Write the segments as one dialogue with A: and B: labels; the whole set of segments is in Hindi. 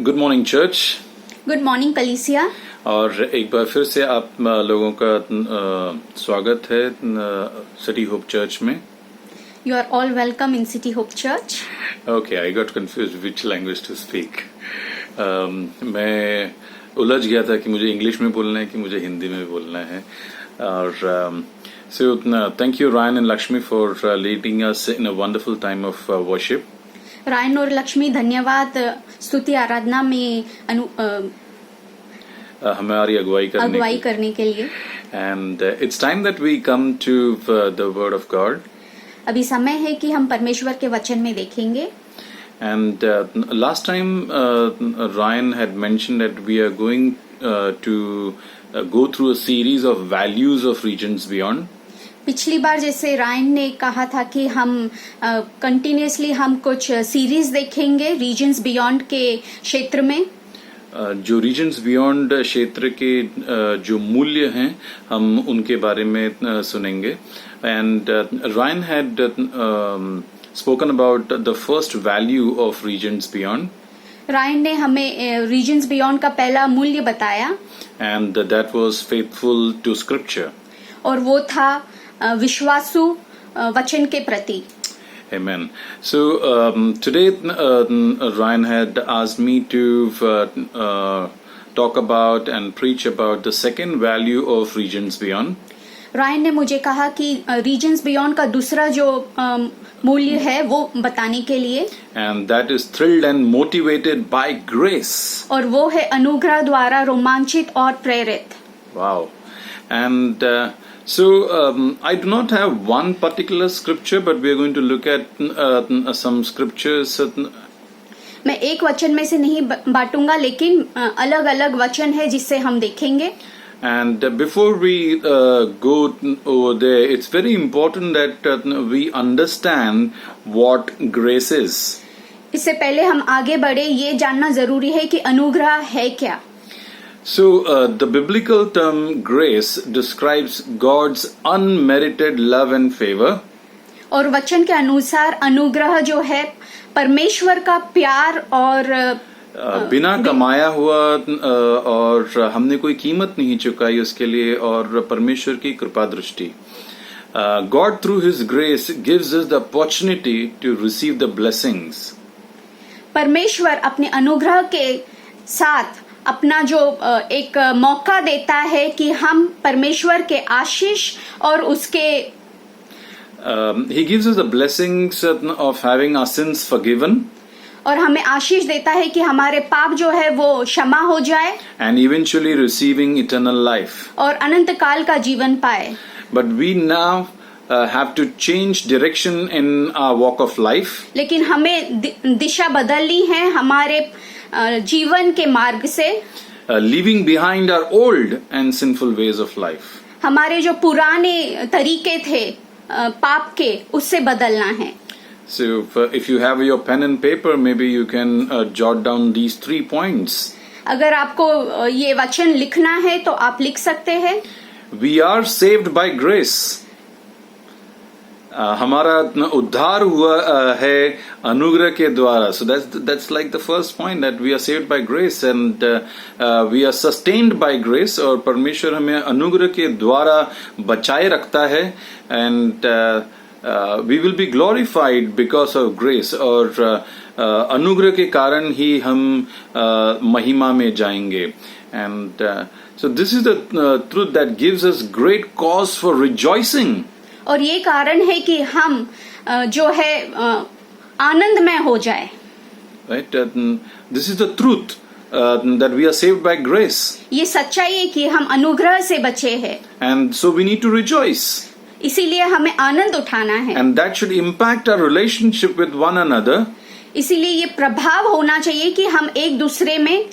A: Good morning church.
B: Good morning कलीसिया।
A: और एक बार फिर से आप लोगों का स्वागत है सिटी होप चर्च में।
B: You are all welcome in City Hope Church.
A: Okay, I got confused which language to speak. मैं उलझ गया था कि मुझे इंग्लिश में बोलना है कि मुझे हिंदी में बोलना है। और so thank you Ryan and Lakshmi for leading us in a wonderful time of worship.
B: Ryan और लक्ष्मी धन्यवाद स्तुति आराधना में
A: हमारी अगुवाई
B: करने के लिए।
A: And it's time that we come to the word of God.
B: अभी समय है कि हम परमेश्वर के वचन में देखेंगे।
A: And last time Ryan had mentioned that we are going to go through a series of values of Regions Beyond.
B: पिछली बार जैसे रायन ने कहा था कि हम कंटिन्यूसली हम कुछ सीरीज देखेंगे रीजन्स बियॉन्ड के क्षेत्र में।
A: जो रीजन्स बियॉन्ड क्षेत्र के जो मूल्य हैं हम उनके बारे में सुनेंगे। And Ryan had spoken about the first value of Regions Beyond.
B: Ryan ने हमें रीजन्स बियॉन्ड का पहला मूल्य बताया।
A: And that was faithful to Scripture.
B: और वो था विश्वासु वचन के प्रति।
A: Amen. So today Ryan had asked me to talk about and preach about the second value of Regions Beyond.
B: Ryan ने मुझे कहा कि रीजन्स बियॉन्ड का दूसरा जो मूल्य है वो बताने के लिए।
A: And that is thrilled and motivated by grace.
B: और वो है अनुग्रह द्वारा रोमांचित और प्रेरित।
A: Wow. And so I do not have one particular scripture, but we are going to look at some scriptures.
B: मैं एक वचन में से नहीं बांटूंगा, लेकिन अलग अलग वचन है जिससे हम देखेंगे।
A: And before we go over there, it's very important that we understand what grace is.
B: इससे पहले हम आगे बढ़े, ये जानना जरूरी है कि अनुग्रह है क्या।
A: So the biblical term grace describes God's unmerited love and favor.
B: और वचन के अनुसार अनुग्रह जो है परमेश्वर का प्यार और
A: बिना कमाया हुआ और हमने कोई कीमत नहीं चुकाई उसके लिए, और परमेश्वर की कृपा दृष्टि। God through His grace gives us the opportunity to receive the blessings.
B: परमेश्वर अपने अनुग्रह के साथ अपना जो एक मौका देता है कि हम परमेश्वर के आशीष और उसके
A: He gives us the blessings of having our sins forgiven.
B: और हमें आशीष देता है कि हमारे पाप जो है वो क्षमा हो जाए।
A: And eventually receiving eternal life.
B: और अनंत काल का जीवन पाए।
A: But we now have to change direction in our walk of life.
B: लेकिन हमें दिशा बदलनी है हमारे जीवन के मार्ग से।
A: Leaving behind our old and sinful ways of life.
B: हमारे जो पुराने तरीके थे पाप के, उससे बदलना है।
A: So if you have your pen and paper, maybe you can jot down these 3 points.
B: अगर आपको ये वचन लिखना है तो आप लिख सकते हैं।
A: We are saved by grace. हमारा उद्धार हुआ है अनुग्रह के द्वारा। So that's like the first point, that we are saved by grace and we are sustained by grace. और परमेश्वर हमें अनुग्रह के द्वारा बचाए रखता है। And we will be glorified because of grace. और अनुग्रह के कारण ही हम महिमा में जाएंगे। And so this is the truth that gives us great cause for rejoicing.
B: और ये कारण है कि हम जो है आनंदमय हो जाए।
A: Right? This is the truth that we are saved by grace.
B: ये सच्चाई है कि हम अनुग्रह से बचे हैं।
A: And so we need to rejoice.
B: इसीलिए हमें आनंद उठाना है।
A: And that should impact our relationship with one another.
B: इसीलिए ये प्रभाव होना चाहिए कि हम एक दूसरे में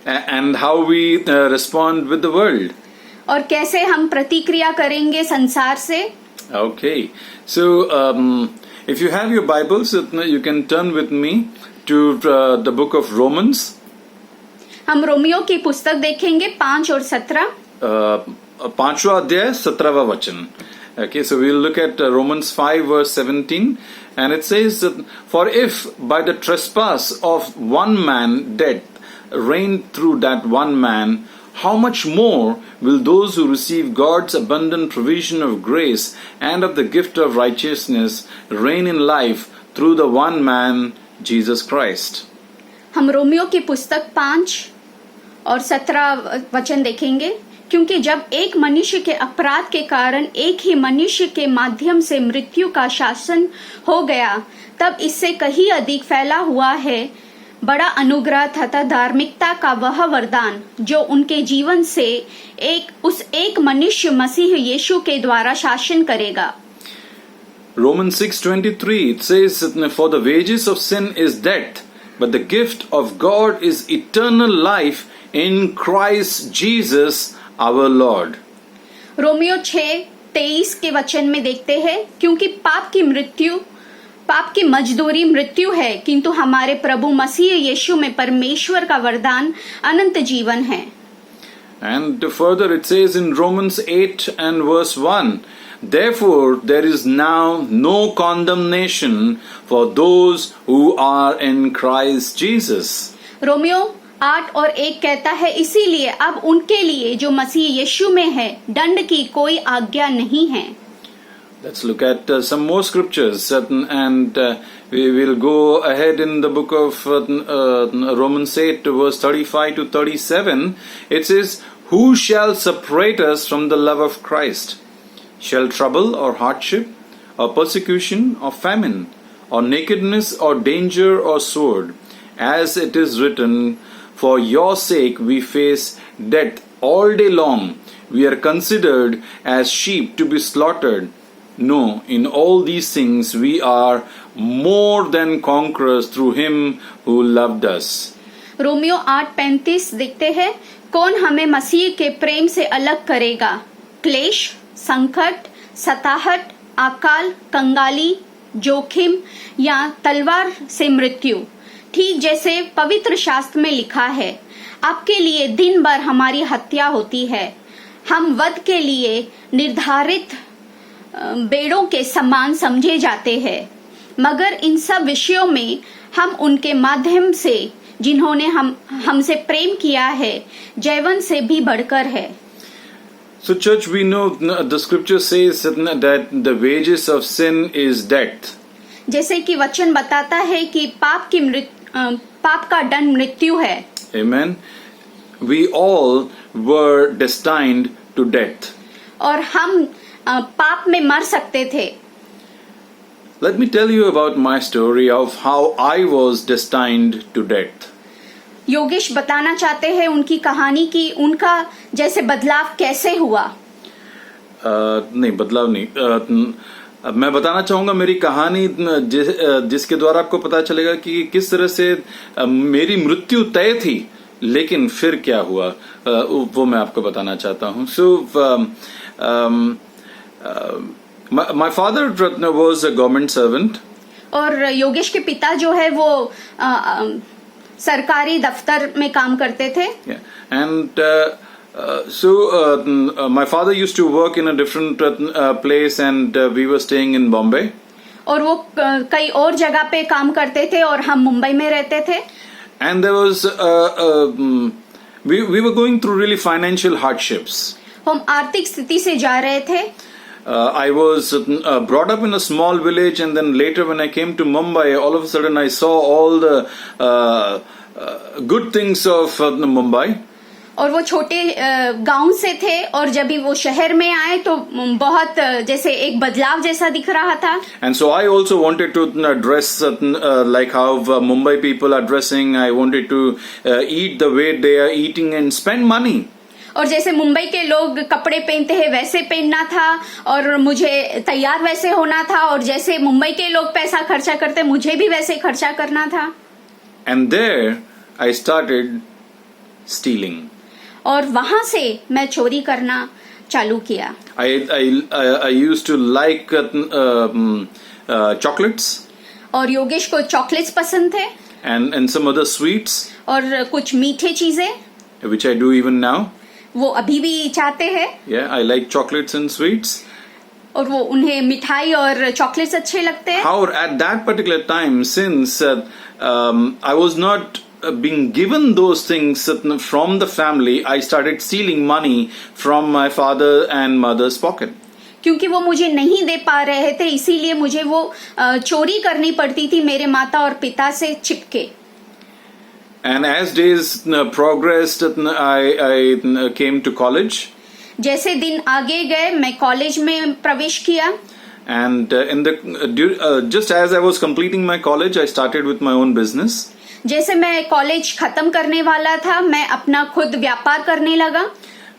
A: and how we respond with the world.
B: और कैसे हम प्रतिक्रिया करेंगे संसार से।
A: Okay, so if you have your Bibles, you can turn with me to the book of Romans.
B: हम रोमियो की पुस्तक देखेंगे 5 और 17।
A: 5वां अध्याय 17वां वचन। Okay, so we'll look at Romans 5 verse 17, and it says that, for if by the trespass of one man death reigned through that one man, how much more will those who receive God's abundant provision of grace and of the gift of righteousness reign in life through the one man, Jesus Christ.
B: हम रोमियो की पुस्तक 5 और 17 वचन देखेंगे। क्योंकि जब एक मनुष्य के अपराध के कारण एक ही मनुष्य के माध्यम से मृत्यु का शासन हो गया, तब इससे कहीं अधिक फैला हुआ है बड़ा अनुग्रह तथा धार्मिकता का वह वरदान जो उनके जीवन से उस एक मनुष्य मसीह यीशु के द्वारा शासन करेगा।
A: Romans 6:23, it says, for the wages of sin is death, but the gift of God is eternal life in Christ Jesus our Lord.
B: Romeo 6:23 के वचन में देखते हैं, क्योंकि पाप की मजदूरी मृत्यु है, किंतु हमारे प्रभु मसीह यीशु में परमेश्वर का वरदान अनंत जीवन है।
A: And further it says in Romans 8 and verse 1, therefore there is now no condemnation for those who are in Christ Jesus.
B: Romeo 8 और 1 कहता है, इसीलिए अब उनके लिए जो मसीह यीशु में है दंड की कोई आज्ञा नहीं है।
A: Let's look at some more scriptures, and we will go ahead in the book of Romans 8 verse 35 to 37. It says, who shall separate us from the love of Christ? Shall trouble or hardship or persecution or famine or nakedness or danger or sword? As it is written, for your sake we face death all day long. We are considered as sheep to be slaughtered. No, in all these things we are more than conquerors through him who loved us.
B: Romeo 8:35 देखते हैं, कौन हमें मसीह के प्रेम से अलग करेगा? क्लेश, संकट, सताहट, अकाल, कंगाली, जोखिम या तलवार से मृत्यु। ठीक जैसे पवित्र शास्त्र में लिखा है, आपके लिए दिन भर हमारी हत्या होती है, हम वध के लिए निर्धारित बेड़ों के समान समझे जाते हैं, मगर इन सब विषयों में हम उनके माध्यम से जिन्होंने हमसे प्रेम किया है जैवन से भी बढ़कर है।
A: So church, we know the scripture says that the wages of sin is death.
B: जैसे कि वचन बताता है कि पाप का दंड मृत्यु है।
A: Amen. We all were destined to death.
B: और हम पाप में मर सकते थे।
A: Let me tell you about my story of how I was destined to death.
B: Yogesh बताना चाहते हैं उनकी कहानी की उनका जैसे बदलाव कैसे हुआ।
A: नहीं, बदलाव नहीं। मैं बताना चाहूंगा मेरी कहानी जिसके द्वारा आपको पता चलेगा कि किस तरह से मेरी मृत्यु तय थी, लेकिन फिर क्या हुआ वो मैं आपको बताना चाहता हूँ। My father was a government servant.
B: और योगेश के पिता जो है वो सरकारी दफ्तर में काम करते थे।
A: And my father used to work in a different place, and we were staying in Bombay.
B: और वो कई और जगह पे काम करते थे और हम मुंबई में रहते थे।
A: And there was we were going through really financial hardships.
B: हम आर्थिक स्थिति से जा रहे थे।
A: I was brought up in a small village, and then later when I came to Mumbai, all of a sudden I saw all the good things of Mumbai.
B: और वो छोटे गांव से थे और जब भी वो शहर में आए तो बहुत जैसे एक बदलाव जैसा दिख रहा था।
A: And so I also wanted to dress like how Mumbai people are dressing. I wanted to eat the way they are eating and spend money.
B: और जैसे मुंबई के लोग कपड़े पहनते हैं वैसे पहनना था और मुझे तैयार वैसे होना था, और जैसे मुंबई के लोग पैसा खर्चा करते मुझे भी वैसे खर्चा करना था।
A: And there I started stealing.
B: और वहां से मैं चोरी करना चालू किया।
A: I used to like chocolates.
B: और योगेश को चॉकलेट्स पसंद थे।
A: And some other sweets.
B: और कुछ मीठे चीजें।
A: Which I do even now.
B: वो अभी भी चाहते हैं।
A: Yeah, I like chocolates and sweets.
B: और वो उन्हें मिठाई और चॉकलेट्स अच्छे लगते हैं।
A: However, at that particular time, since I was not being given those things from the family, I started stealing money from my father and mother's pocket.
B: क्योंकि वो मुझे नहीं दे पा रहे थे, इसीलिए मुझे वो चोरी करनी पड़ती थी मेरे माता और पिता से चिपके।
A: And as days progressed, I came to college.
B: जैसे दिन आगे गए मैं कॉलेज में प्रवेश किया।
A: And just as I was completing my college, I started with my own business.
B: जैसे मैं कॉलेज खत्म करने वाला था, मैं अपना खुद व्यापार करने लगा।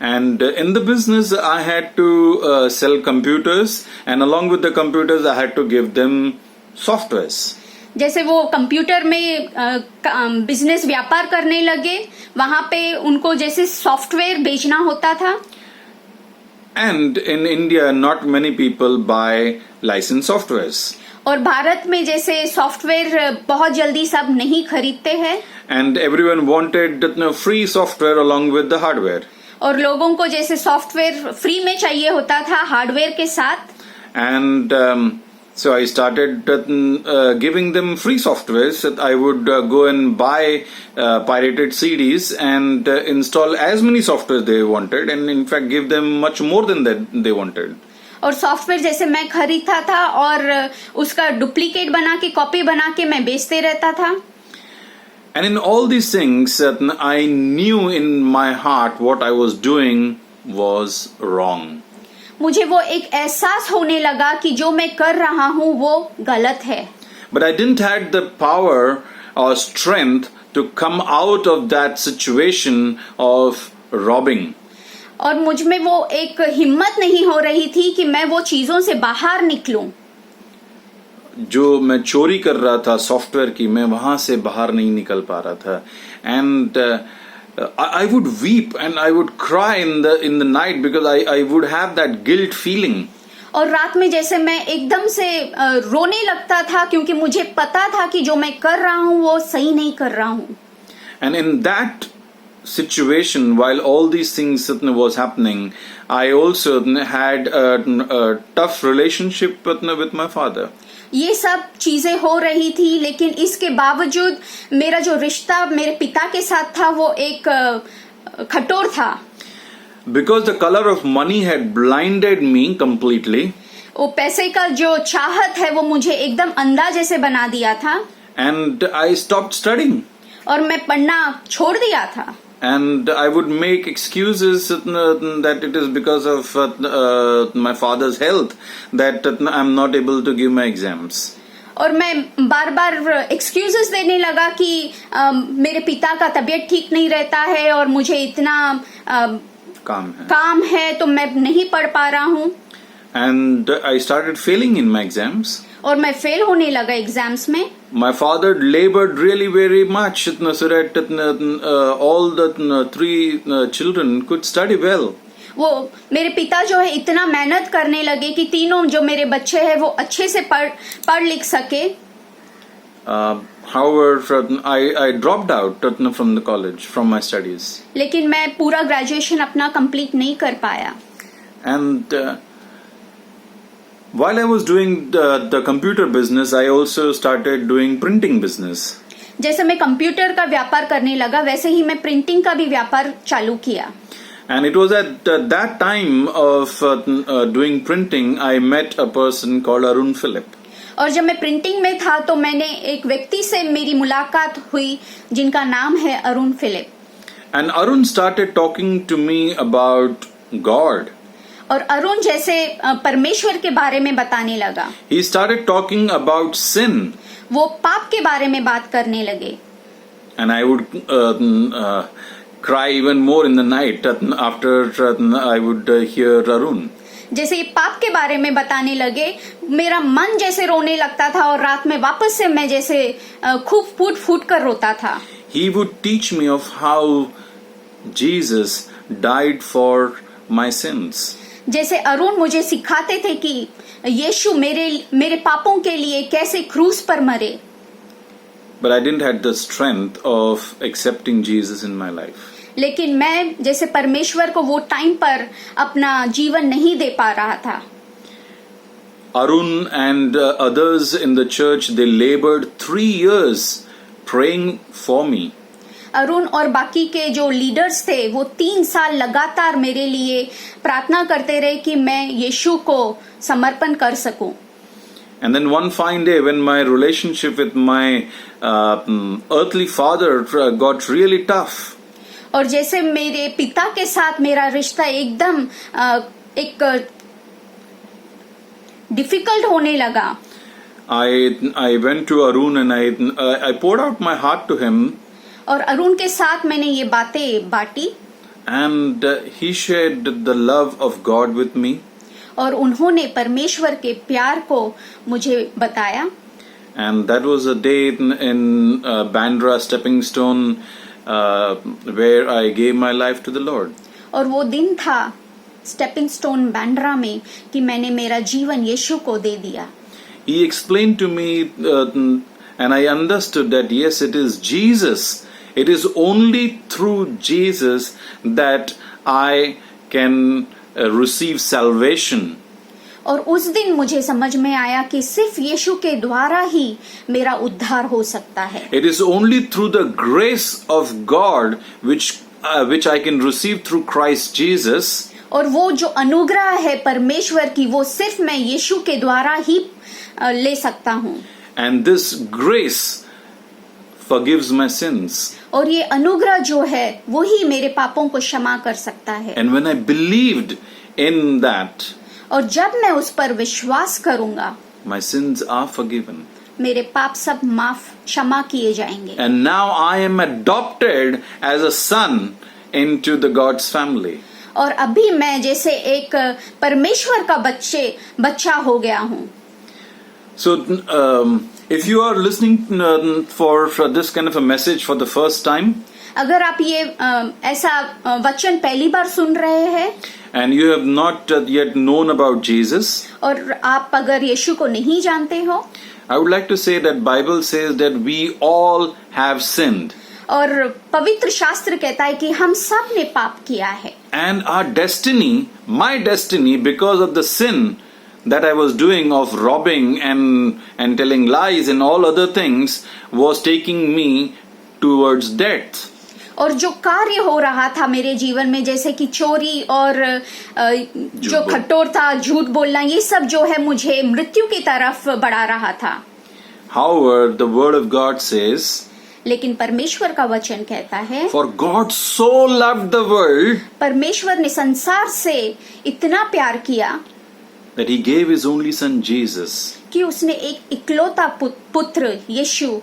A: And in the business, I had to sell computers, and along with the computers, I had to give them softwares.
B: जैसे वो कंप्यूटर में बिजनेस व्यापार करने लगे, वहां पे उनको जैसे सॉफ्टवेयर बेचना होता था।
A: And in India, not many people buy licensed softwares.
B: और भारत में जैसे सॉफ्टवेयर बहुत जल्दी सब नहीं खरीदते हैं।
A: And everyone wanted free software along with the hardware.
B: और लोगों को जैसे सॉफ्टवेयर फ्री में चाहिए होता था हार्डवेयर के साथ।
A: And so I started giving them free software. So I would go and buy pirated CDs and install as many software they wanted, and in fact give them much more than that they wanted.
B: और सॉफ्टवेयर जैसे मैं खरीदता था और उसका डुप्लीकेट बना के कॉपी बना के मैं बेचते रहता था।
A: And in all these things, I knew in my heart what I was doing was wrong.
B: मुझे वो एक एहसास होने लगा कि जो मैं कर रहा हूँ वो गलत है।
A: But I didn't have the power or strength to come out of that situation of robbing.
B: और मुझ में वो एक हिम्मत नहीं हो रही थी कि मैं वो चीजों से बाहर निकलूं।
A: जो मैं चोरी कर रहा था सॉफ्टवेयर की, मैं वहां से बाहर नहीं निकल पा रहा था। And I would weep and I would cry in the night because I would have that guilt feeling.
B: और रात में जैसे मैं एकदम से रोने लगता था क्योंकि मुझे पता था कि जो मैं कर रहा हूँ वो सही नहीं कर रहा हूँ।
A: And in that situation, while all these things was happening, I also had a tough relationship with my father.
B: ये सब चीजें हो रही थी, लेकिन इसके बावजूद मेरा जो रिश्ता मेरे पिता के साथ था वो एक कठोर था।
A: Because the color of money had blinded me completely.
B: वो पैसे का जो चाहत है वो मुझे एकदम अंधा जैसे बना दिया था।
A: And I stopped studying.
B: और मैं पढ़ना छोड़ दिया था।
A: And I would make excuses that it is because of my father's health that I'm not able to give my exams.
B: और मैं बार बार एक्सक्यूजेस देने लगा कि मेरे पिता का तबीयत ठीक नहीं रहता है और मुझे इतना काम है तो मैं नहीं पढ़ पा रहा हूँ।
A: And I started failing in my exams.
B: और मैं फेल होने लगा एग्जाम्स में।
A: My father labored really very much so that all the three children could study well.
B: वो मेरे पिता जो है इतना मेहनत करने लगे कि तीनों जो मेरे बच्चे हैं वो अच्छे से पढ़ लिख सके।
A: However, I dropped out from the college, from my studies.
B: लेकिन मैं पूरा ग्रेजुएशन अपना कंप्लीट नहीं कर पाया।
A: And while I was doing the computer business, I also started doing printing business.
B: जैसे मैं कंप्यूटर का व्यापार करने लगा वैसे ही मैं प्रिंटिंग का भी व्यापार चालू किया।
A: And it was at that time of doing printing, I met a person called Arun Philip.
B: और जब मैं प्रिंटिंग में था तो मैंने एक व्यक्ति से मेरी मुलाकात हुई जिनका नाम है Arun Philip.
A: And Arun started talking to me about God.
B: और अरुण जैसे परमेश्वर के बारे में बताने लगा।
A: He started talking about sin.
B: वो पाप के बारे में बात करने लगे।
A: And I would cry even more in the night after I would hear Arun.
B: जैसे ये पाप के बारे में बताने लगे मेरा मन जैसे रोने लगता था और रात में वापस से मैं जैसे खूब फूट फूट कर रोता था।
A: He would teach me of how Jesus died for my sins.
B: जैसे अरुण मुझे सिखाते थे कि यीशु मेरे पापों के लिए कैसे क्रूस पर मरे।
A: But I didn't have the strength of accepting Jesus in my life.
B: लेकिन मैं जैसे परमेश्वर को वो टाइम पर अपना जीवन नहीं दे पा रहा था।
A: Arun and others in the church, they labored 3 years praying for me.
B: Arun और बाकी के जो लीडर्स थे वो 3 साल लगातार मेरे लिए प्रार्थना करते रहे कि मैं यीशु को समर्पण कर सकूं.
A: And then one fine day when my relationship with my earthly father got really tough.
B: और जैसे मेरे पिता के साथ मेरा रिश्ता एकदम एक डिफिकल्ट होने लगा.
A: I went to Arun and I poured out my heart to him.
B: और अरुण के साथ मैंने ये बातें बांटी.
A: And he shared the love of God with me.
B: और उन्होंने परमेश्वर के प्यार को मुझे बताया.
A: And that was a day in Bandra Stepping Stone where I gave my life to the Lord.
B: और वो दिन था स्टेपिंग स्टोन बैंड्रा में कि मैंने मेरा जीवन यीशु को दे दिया.
A: He explained to me and I understood that yes, it is Jesus. It is only through Jesus that I can receive salvation.
B: और उस दिन मुझे समझ में आया कि सिर्फ यीशु के द्वारा ही मेरा उद्धार हो सकता है.
A: It is only through the grace of God which I can receive through Christ Jesus.
B: और वो जो अनुग्रह है परमेश्वर की वो सिर्फ मैं यीशु के द्वारा ही ले सकता हूँ.
A: And this grace forgives my sins.
B: और ये अनुग्रह जो है वो ही मेरे पापों को क्षमा कर सकता है.
A: And when I believed in that,
B: और जब मैं उस पर विश्वास करूंगा,
A: my sins are forgiven.
B: मेरे पाप सब माफ क्षमा किए जाएंगे.
A: And now I am adopted as a son into the God's family.
B: और अभी मैं जैसे एक परमेश्वर का बच्चा हो गया हूँ.
A: So if you are listening for this kind of a message for the first time,
B: अगर आप ये ऐसा वचन पहली बार सुन रहे हैं
A: and you have not yet known about Jesus,
B: और आप अगर यीशु को नहीं जानते हो,
A: I would like to say that Bible says that we all have sinned.
B: और पवित्र शास्त्र कहता है कि हम सब ने पाप किया है.
A: And our destiny, my destiny, because of the sin that I was doing of robbing and telling lies and all other things, was taking me towards death.
B: और जो कार्य हो रहा था मेरे जीवन में जैसे कि चोरी और जो खट्टोरता, झूठ बोलना, ये सब जो है मुझे मृत्यु की तरफ बढ़ा रहा था.
A: However, the word of God says,
B: लेकिन परमेश्वर का वचन कहता है,
A: For God so loved the world
B: परमेश्वर ने संसार से इतना प्यार किया
A: that he gave his only son Jesus,
B: कि उसने एक इकलौता पुत्र यीशु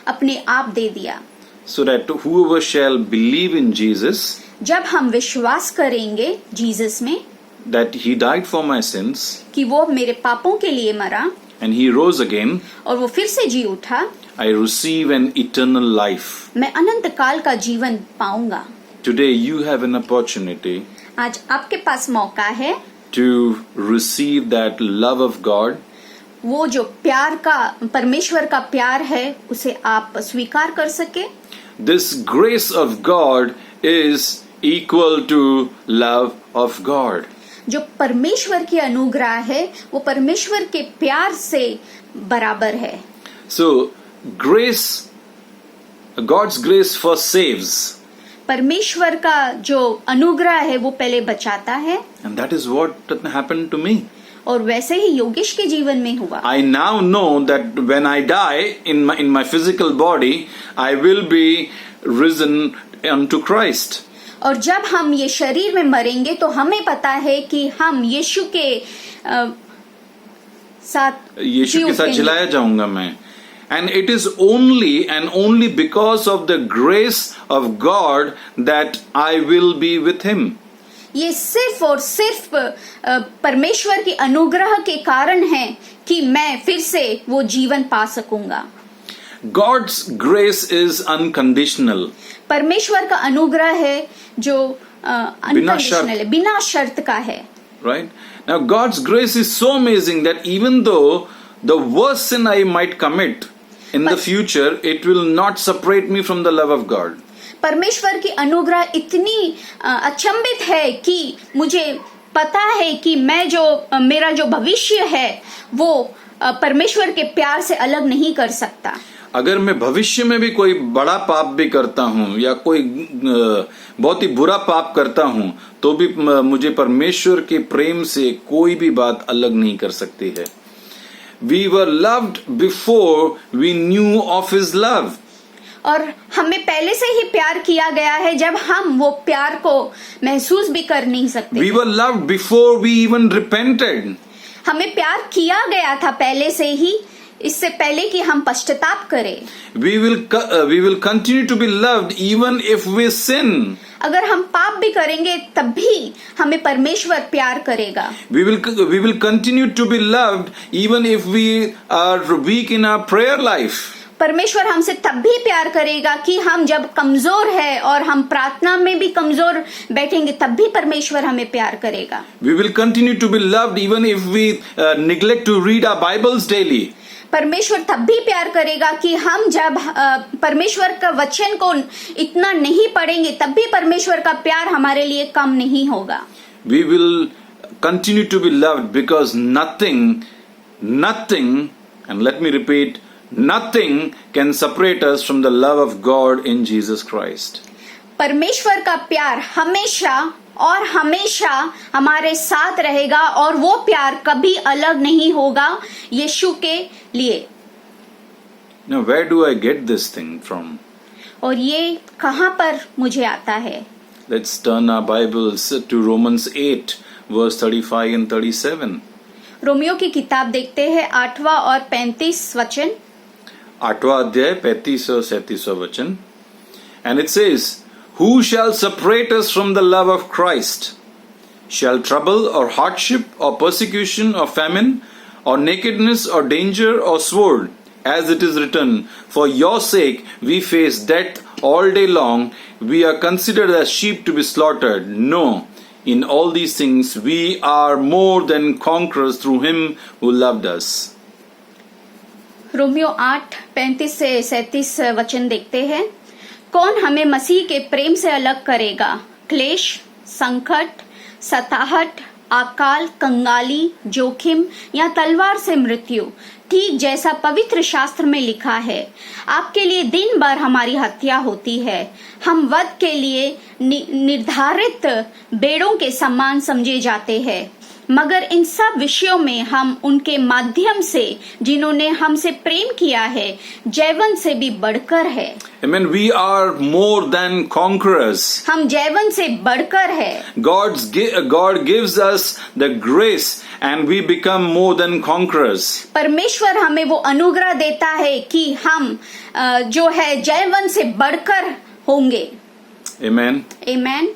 B: अपने आप दे दिया.
A: so that whoever shall believe in Jesus,
B: जब हम विश्वास करेंगे जीसस में,
A: that he died for my sins
B: कि वो मेरे पापों के लिए मरा
A: and he rose again,
B: और वो फिर से जी उठा,
A: I receive an eternal life.
B: मैं अनंत काल का जीवन पाऊंगा.
A: Today you have an opportunity
B: आज आपके पास मौका है
A: to receive that love of God,
B: वो जो प्यार का परमेश्वर का प्यार है उसे आप स्वीकार कर सके.
A: This grace of God is equal to love of God.
B: जो परमेश्वर की अनुग्रह है वो परमेश्वर के प्यार से बराबर है.
A: So grace, God's grace first saves,
B: परमेश्वर का जो अनुग्रह है वो पहले बचाता है.
A: and that is what happened to me.
B: और वैसे ही योगेश के जीवन में हुआ.
A: I now know that when I die in my physical body, I will be risen unto Christ.
B: और जब हम ये शरीर में मरेंगे तो हमें पता है कि हम यीशु के साथ
A: जिलाया जाऊंगा मैं. And it is only and only because of the grace of God that I will be with him.
B: ये सिर्फ और सिर्फ परमेश्वर के अनुग्रह के कारण है कि मैं फिर से वो जीवन पा सकूंगा.
A: God's grace is unconditional.
B: परमेश्वर का अनुग्रह है जो अनकंडीशनल है, बिना शर्त का है.
A: Right? Now God's grace is so amazing that even though the worst sin I might commit in the future, it will not separate me from the love of God.
B: परमेश्वर की अनुग्रह इतनी अचंभित है कि मुझे पता है कि मैं जो मेरा जो भविष्य है वो परमेश्वर के प्यार से अलग नहीं कर सकता।
A: अगर मैं भविष्य में भी कोई बड़ा पाप भी करता हूं या कोई बहुत ही बुरा पाप करता हूं तो भी मुझे परमेश्वर के प्रेम से कोई भी बात अलग नहीं कर सकती है। We were loved before we knew of His love.
B: और हमें पहले से ही प्यार किया गया है जब हम वो प्यार को महसूस भी कर नहीं सकते।
A: We were loved before we even repented.
B: हमें प्यार किया गया था पहले से ही, इससे पहले कि हम पश्चाताप करें।
A: We will continue to be loved even if we sin.
B: अगर हम पाप भी करेंगे तब भी हमें परमेश्वर प्यार करेगा।
A: We will continue to be loved even if we are weak in our prayer life.
B: परमेश्वर हमसे तब भी प्यार करेगा कि हम जब कमजोर है और हम प्रार्थना में भी कमजोर बैठेंगे तब भी परमेश्वर हमें प्यार करेगा।
A: We will continue to be loved even if we neglect to read our Bibles daily.
B: परमेश्वर तब भी प्यार करेगा कि हम जब परमेश्वर का वचन को इतना नहीं पढ़ेंगे तब भी परमेश्वर का प्यार हमारे लिए कम नहीं होगा।
A: We will continue to be loved because nothing, and let me repeat, nothing can separate us from the love of God in Jesus Christ.
B: परमेश्वर का प्यार हमेशा और हमेशा हमारे साथ रहेगा और वो प्यार कभी अलग नहीं होगा यीशु के लिए।
A: Now, where do I get this thing from?
B: और ये कहाँ पर मुझे आता है?
A: Let's turn our Bibles to Romans 8, verse 35 and 37.
B: Romeo की किताब देखते हैं 8वां और 35 वचन।
A: 8वां अध्याय 35 और 37 वचन। And it says, Who shall separate us from the love of Christ? Shall trouble or hardship or persecution or famine or nakedness or danger or sword? As it is written, For your sake we face death all day long. We are considered as sheep to be slaughtered. No, in all these things we are more than conquerors through Him who loved us.
B: Romeo 8:35 से 37 वचन देखते हैं। कौन हमें मसीह के प्रेम से अलग करेगा? क्लेश, संकट, सताहट, अकाल, कंगाली, जोखिम या तलवार से मृत्यु। ठीक जैसा पवित्र शास्त्र में लिखा है, आपके लिए दिन भर हमारी हत्या होती है। हम वध के लिए निर्धारित बेड़ों के समान समझे जाते हैं। मगर इन सब विषयों में हम उनके माध्यम से जिन्होंने हमसे प्रेम किया है जैवन से भी बढ़कर है।
A: Amen. We are more than conquerors.
B: हम जैवन से बढ़कर है।
A: God gives us the grace and we become more than conquerors.
B: परमेश्वर हमें वो अनुग्रह देता है कि हम जो है जैवन से बढ़कर होंगे।
A: Amen.
B: Amen.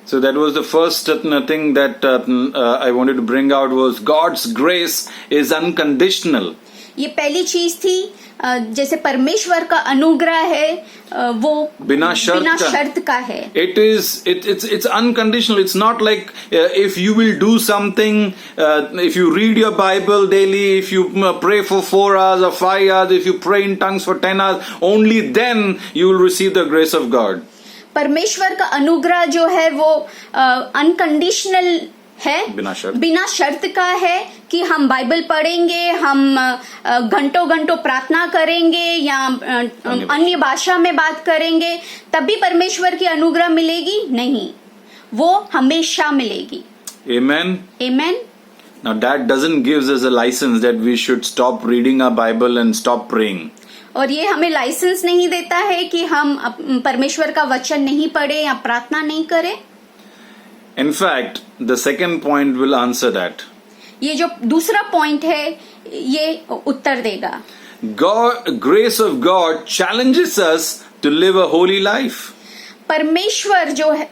A: So that was the first thing that I wanted to bring out was God's grace is unconditional.
B: ये पहली चीज थी, जैसे परमेश्वर का अनुग्रह है वो बिना शर्त का है।
A: It's unconditional. It's not like if you will do something, if you read your Bible daily, if you pray for 4 hours or 5 hours, if you pray in tongues for 10 hours, only then you will receive the grace of God.
B: परमेश्वर का अनुग्रह जो है वो अनकंडीशनल है, बिना शर्त का है कि हम बाइबल पढ़ेंगे, हम घंटों घंटों प्रार्थना करेंगे या अन्य भाषा में बात करेंगे तभी परमेश्वर की अनुग्रह मिलेगी, नहीं, वो हमेशा मिलेगी।
A: Amen.
B: Amen.
A: Now that doesn't give us a license that we should stop reading our Bible and stop praying.
B: और ये हमें लाइसेंस नहीं देता है कि हम परमेश्वर का वचन नहीं पढ़े या प्रार्थना नहीं करें।
A: In fact, the second point will answer that.
B: ये जो दूसरा पॉइंट है ये उत्तर देगा।
A: Grace of God challenges us to live a holy life.
B: परमेश्वर जो है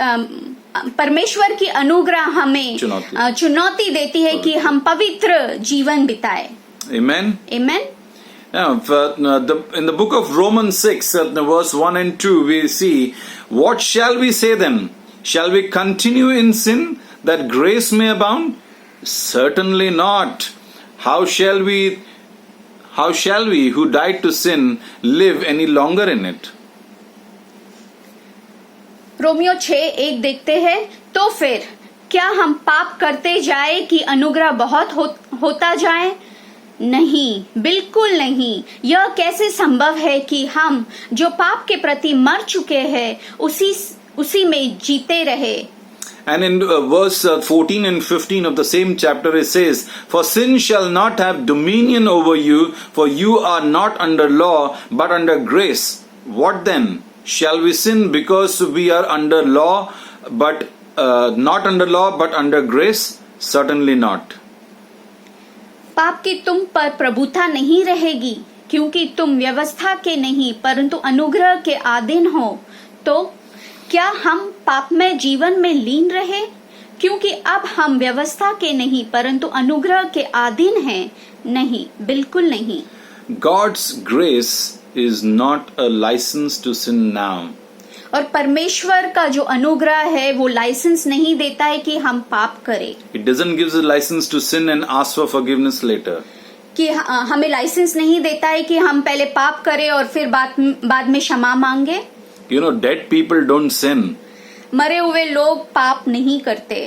B: परमेश्वर की अनुग्रह हमें चुनौती देती है कि हम पवित्र जीवन बिताए।
A: Amen.
B: Amen.
A: Now, in the book of Romans 6, verse 1 and 2, we see, What shall we say then? Shall we continue in sin that grace may abound? Certainly not. How shall we who died to sin live any longer in it?
B: Romeo 6:1 देखते हैं, तो फिर क्या हम पाप करते जाए कि अनुग्रह बहुत होता जाए? नहीं, बिल्कुल नहीं। यह कैसे संभव है कि हम जो पाप के प्रति मर चुके हैं उसी में जीते रहे?
A: And in verse 14 and 15 of the same chapter it says, "For sin shall not have dominion over you, for you are not under law, but under grace. What then? Shall we sin because we are under law, but not under law, but under grace? Certainly not."
B: पाप की तुम पर प्रभुता नहीं रहेगी, क्योंकि तुम व्यवस्था के नहीं परंतु अनुग्रह के अधीन हो। तो क्या हम पापमय जीवन में लीन रहे? क्योंकि अब हम व्यवस्था के नहीं परंतु अनुग्रह के अधीन हैं? नहीं, बिल्कुल नहीं।
A: God's grace is not a license to sin now.
B: और परमेश्वर का जो अनुग्रह है वो लाइसेंस नहीं देता है कि हम पाप करें।
A: It doesn't give a license to sin and ask for forgiveness later.
B: कि हमें लाइसेंस नहीं देता है कि हम पहले पाप करें और फिर बाद में क्षमा मांगे।
A: You know, dead people don't sin.
B: मरे हुए लोग पाप नहीं करते।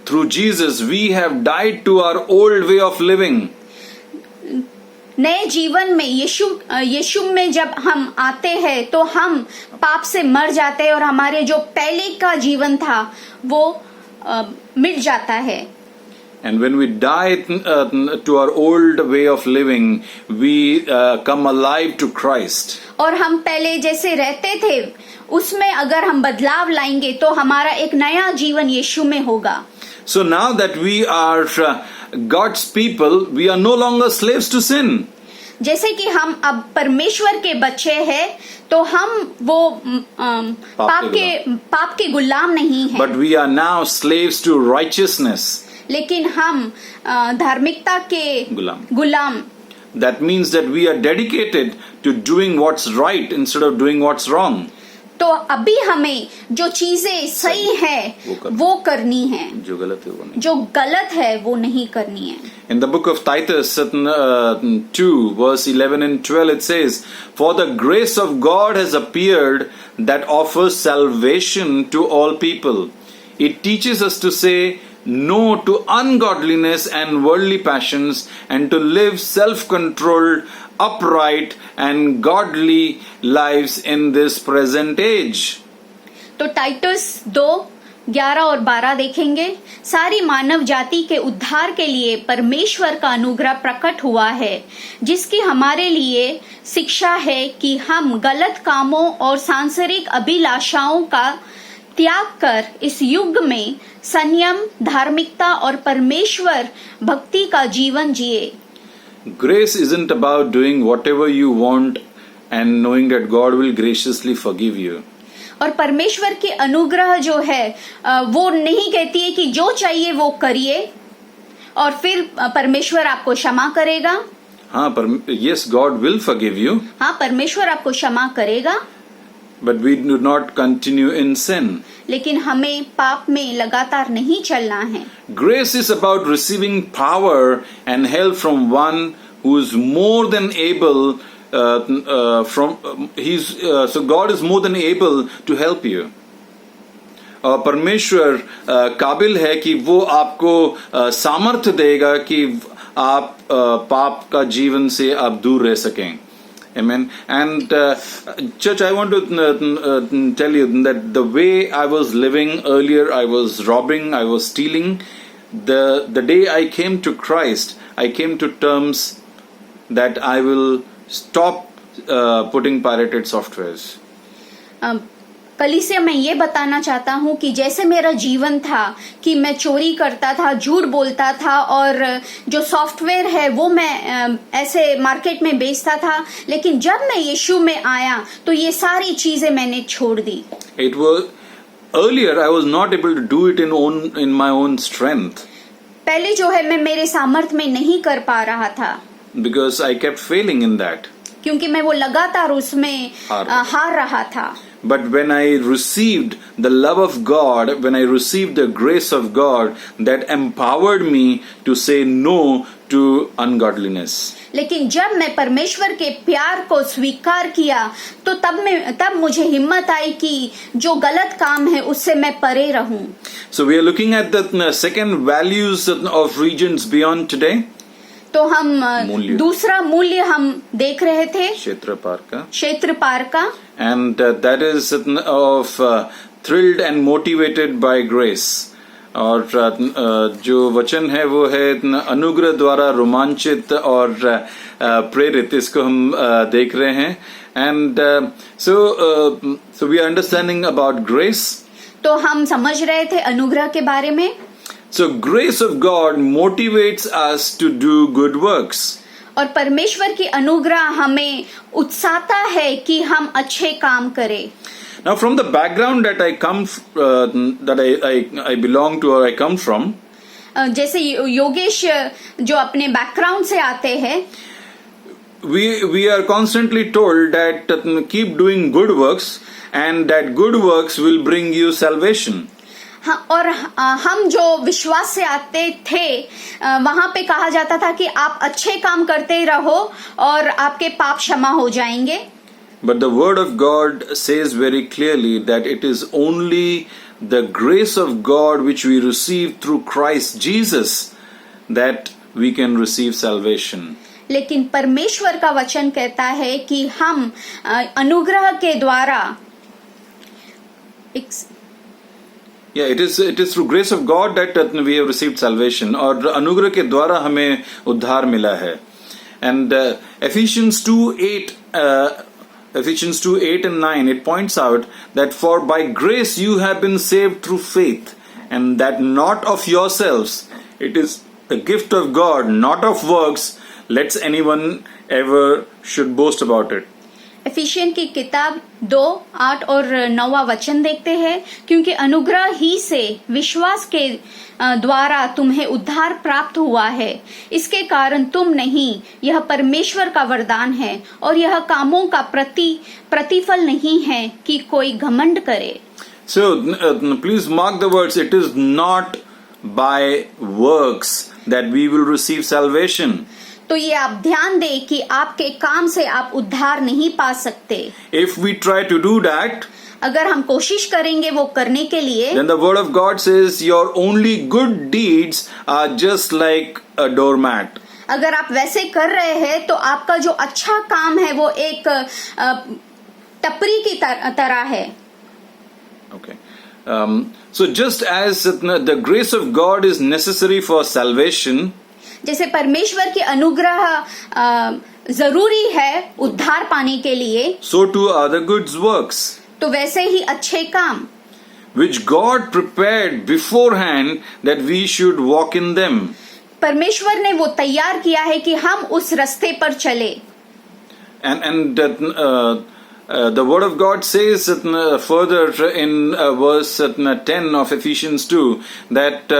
A: Through Jesus, we have died to our old way of living.
B: नए जीवन में यीशु में जब हम आते हैं तो हम पाप से मर जाते हैं और हमारे जो पहले का जीवन था वो मिट जाता है।
A: And when we die to our old way of living, we come alive to Christ.
B: और हम पहले जैसे रहते थे उसमें अगर हम बदलाव लाएंगे तो हमारा एक नया जीवन यीशु में होगा।
A: So now that we are God's people, we are no longer slaves to sin.
B: जैसे कि हम अब परमेश्वर के बच्चे हैं तो हम वो पाप के गुलाम नहीं हैं।
A: But we are now slaves to righteousness.
B: लेकिन हम धार्मिकता के गुलाम।
A: That means that we are dedicated to doing what's right instead of doing what's wrong.
B: तो अभी हमें जो चीजें सही है वो करनी है,
A: जो
B: गलत है वो नहीं करनी है।
A: In the book of Titus 2 verse 11 and 12 it says, "For the grace of God has appeared that offers salvation to all people. It teaches us to say no to ungodliness and worldly passions and to live self-controlled, upright and godly lives in this present age."
B: तो टाइटस 2:11 और 12 देखेंगे। सारी मानव जाति के उद्धार के लिए परमेश्वर का अनुग्रह प्रकट हुआ है, जिसकी हमारे लिए शिक्षा है कि हम गलत कामों और सांसारिक अभिलाषाओं का त्याग कर इस युग में संयम, धार्मिकता और परमेश्वर भक्ति का जीवन जिए।
A: Grace isn't about doing whatever you want and knowing that God will graciously forgive you.
B: और परमेश्वर के अनुग्रह जो है वो नहीं कहती है कि जो चाहिए वो करिए और फिर परमेश्वर आपको क्षमा करेगा।
A: हाँ, yes, God will forgive you.
B: हाँ, परमेश्वर आपको क्षमा करेगा।
A: But we do not continue in sin.
B: लेकिन हमें पाप में लगातार नहीं चलना है।
A: Grace is about receiving power and help from one who is more than able. So God is more than able to help you. परमेश्वर काबिल है कि वो आपको सामर्थ्य देगा कि आप पाप का जीवन से आप दूर रह सकें। Amen. And church, I want to tell you that the way I was living earlier, I was robbing, I was stealing. The day I came to Christ, I came to terms that I will stop putting pirated softwares.
B: कलीसिया मैं ये बताना चाहता हूँ कि जैसे मेरा जीवन था कि मैं चोरी करता था, झूठ बोलता था और जो सॉफ्टवेयर है वो मैं ऐसे मार्केट में बेचता था, लेकिन जब मैं यीशु में आया तो ये सारी चीजें मैंने छोड़ दी।
A: It was earlier I was not able to do it in my own strength.
B: पहले जो है मैं मेरे सामर्थ्य में नहीं कर पा रहा था।
A: Because I kept failing in that.
B: क्योंकि मैं वो लगातार उसमें हार रहा था।
A: But when I received the love of God, when I received the grace of God, that empowered me to say no to ungodliness.
B: लेकिन जब मैं परमेश्वर के प्यार को स्वीकार किया तो तब मुझे हिम्मत आई कि जो गलत काम है उससे मैं परे रहूं।
A: So we are looking at the second values of regions beyond today.
B: तो हम दूसरा मूल्य हम देख रहे थे,
A: क्षेत्र पार का, and that is of thrilled and motivated by grace. और जो वचन है वो है अनुग्रह द्वारा रोमांचित और प्रेरित, इसको हम देख रहे हैं। and so we are understanding about grace.
B: तो हम समझ रहे थे अनुग्रह के बारे में।
A: So grace of God motivates us to do good works.
B: और परमेश्वर की अनुग्रह हमें उत्साहता है कि हम अच्छे काम करें।
A: Now from the background that I come that I belong to or I come from,
B: जैसे योगेश जो अपने बैकग्राउंड से आते हैं,
A: we are constantly told that keep doing good works and that good works will bring you salvation.
B: हाँ, और हम जो विश्वास से आते थे वहां पे कहा जाता था कि आप अच्छे काम करते रहो और आपके पाप क्षमा हो जाएंगे।
A: But the word of God says very clearly that it is only the grace of God which we receive through Christ Jesus that we can receive salvation.
B: लेकिन परमेश्वर का वचन कहता है कि हम अनुग्रह के द्वारा
A: it is through grace of God that we have received salvation. और अनुग्रह के द्वारा हमें उद्धार मिला है। And Ephesians 2:8 and 9, it points out that for by grace you have been saved through faith, and that not of yourselves, it is the gift of God, not of works, lest anyone ever should boast about it.
B: एफिशियन की किताब 2:8 और 9 वचन देखते हैं, क्योंकि अनुग्रह ही से विश्वास के द्वारा तुम्हें उद्धार प्राप्त हुआ है, इसके कारण तुम नहीं, यह परमेश्वर का वरदान है, और यह कामों का प्रतिफल नहीं है कि कोई घमंड करे।
A: So please mark the words, it is not by works that we will receive salvation.
B: तो ये आप ध्यान दें कि आपके काम से आप उद्धार नहीं पा सकते।
A: If we try to do that,
B: अगर हम कोशिश करेंगे वो करने के लिए,
A: then the word of God says your only good deeds are just like a doormat.
B: अगर आप वैसे कर रहे हैं तो आपका जो अच्छा काम है वो एक टपरी की तरह है।
A: Okay. So just as the grace of God is necessary for salvation,
B: जैसे परमेश्वर की अनुग्रह जरूरी है उद्धार पाने के लिए,
A: so too are the good works,
B: तो वैसे ही अच्छे काम,
A: which God prepared beforehand that we should walk in them.
B: परमेश्वर ने वो तैयार किया है कि हम उस रास्ते पर चले।
A: And the word of God says further in verse 10 of Ephesians 2 that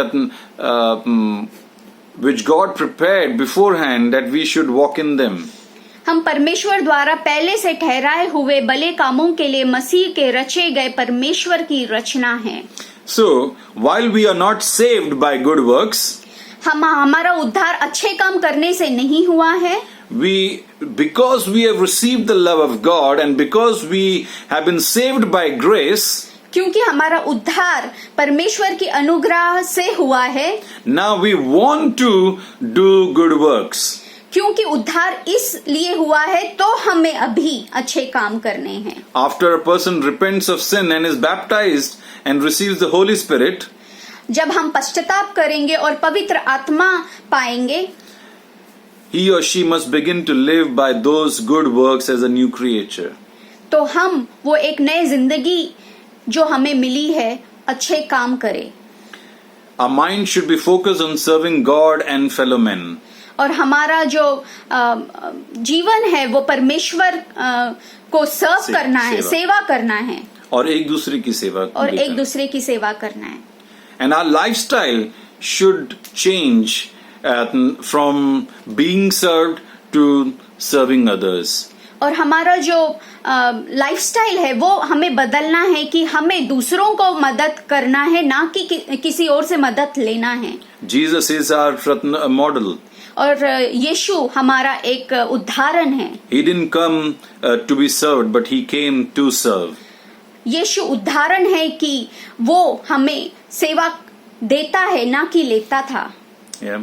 A: which God prepared beforehand that we should walk in them.
B: हम परमेश्वर द्वारा पहले से ठहराए हुए भले कामों के लिए मसीह के रचे गए परमेश्वर की रचना है।
A: So while we are not saved by good works,
B: हमारा उद्धार अच्छे काम करने से नहीं हुआ है,
A: because we have received the love of God and because we have been saved by grace,
B: क्योंकि हमारा उद्धार परमेश्वर की अनुग्रह से हुआ है,
A: now we want to do good works.
B: क्योंकि उद्धार इसलिए हुआ है तो हमें अभी अच्छे काम करने हैं।
A: After a person repents of sin and is baptized and receives the Holy Spirit,
B: जब हम पश्चाताप करेंगे और पवित्र आत्मा पाएंगे,
A: he or she must begin to live by those good works as a new creature.
B: तो हम वो एक नई जिंदगी जो हमें मिली है अच्छे काम करें।
A: Our mind should be focused on serving God and fellow men.
B: और हमारा जो जीवन है वो परमेश्वर को सर्व करना है, सेवा करना है,
A: और एक दूसरे की सेवा
B: करना है।
A: And our lifestyle should change from being served to serving others.
B: और हमारा जो लाइफस्टाइल है वो हमें बदलना है कि हमें दूसरों को मदद करना है, ना कि किसी और से मदद लेना है।
A: Jesus is our model.
B: और यीशु हमारा एक उदाहरण है।
A: He didn't come to be served, but he came to serve.
B: यीशु उदाहरण है कि वो हमें सेवा देता है, ना कि लेता था।
A: Yeah,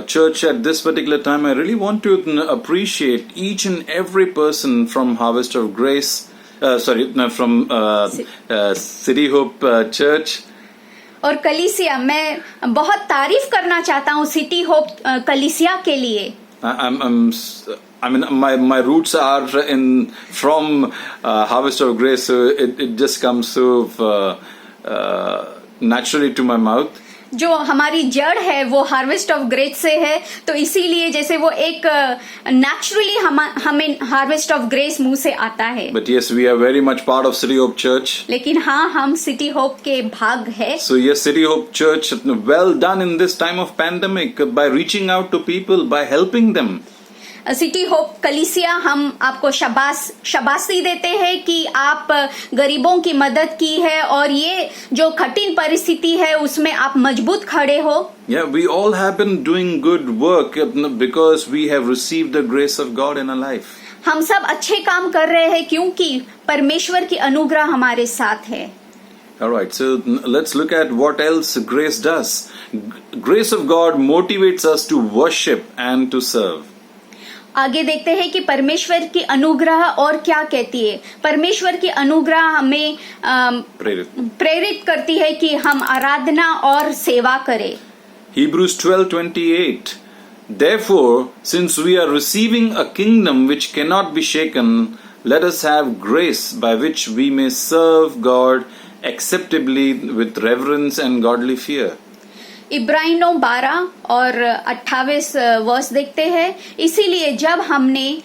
A: church at this particular time, I really want to appreciate each and every person from Harvest of Grace, from City Hope Church.
B: और कलीसिया, मैं बहुत तारीफ करना चाहता हूँ सिटी होप कलीसिया के लिए।
A: I mean, my roots are from Harvest of Grace, so it just comes so naturally to my mouth.
B: जो हमारी जड़ है वो हार्वेस्ट ऑफ ग्रेस से है, तो इसीलिए जैसे वो एक नेचुरली हमें हार्वेस्ट ऑफ ग्रेस मुंह से आता है।
A: But yes, we are very much part of City Hope Church.
B: लेकिन हाँ, हम सिटी होप के भाग है।
A: So yes, City Hope Church, well done in this time of pandemic by reaching out to people, by helping them.
B: City hope कलीसिया, हम आपको शाबाशी देते हैं कि आप गरीबों की मदद की है और ये जो कठिन परिस्थिति है उसमें आप मजबूत खड़े हो।
A: Yeah, we all have been doing good work because we have received the grace of God in our life.
B: हम सब अच्छे काम कर रहे हैं क्योंकि परमेश्वर की अनुग्रह हमारे साथ है।
A: Alright, so let's look at what else grace does. Grace of God motivates us to worship and to serve.
B: आगे देखते हैं कि परमेश्वर की अनुग्रह और क्या कहती है। परमेश्वर की अनुग्रह हमें प्रेरित करती है कि हम आराधना और सेवा करें।
A: Hebrews 12:28. Therefore, since we are receiving a kingdom which cannot be shaken, let us have grace by which we may serve God acceptably with reverence and godly fear.
B: इब्रानियों 12 और 28 वर्स देखते हैं। इसीलिए जब हमने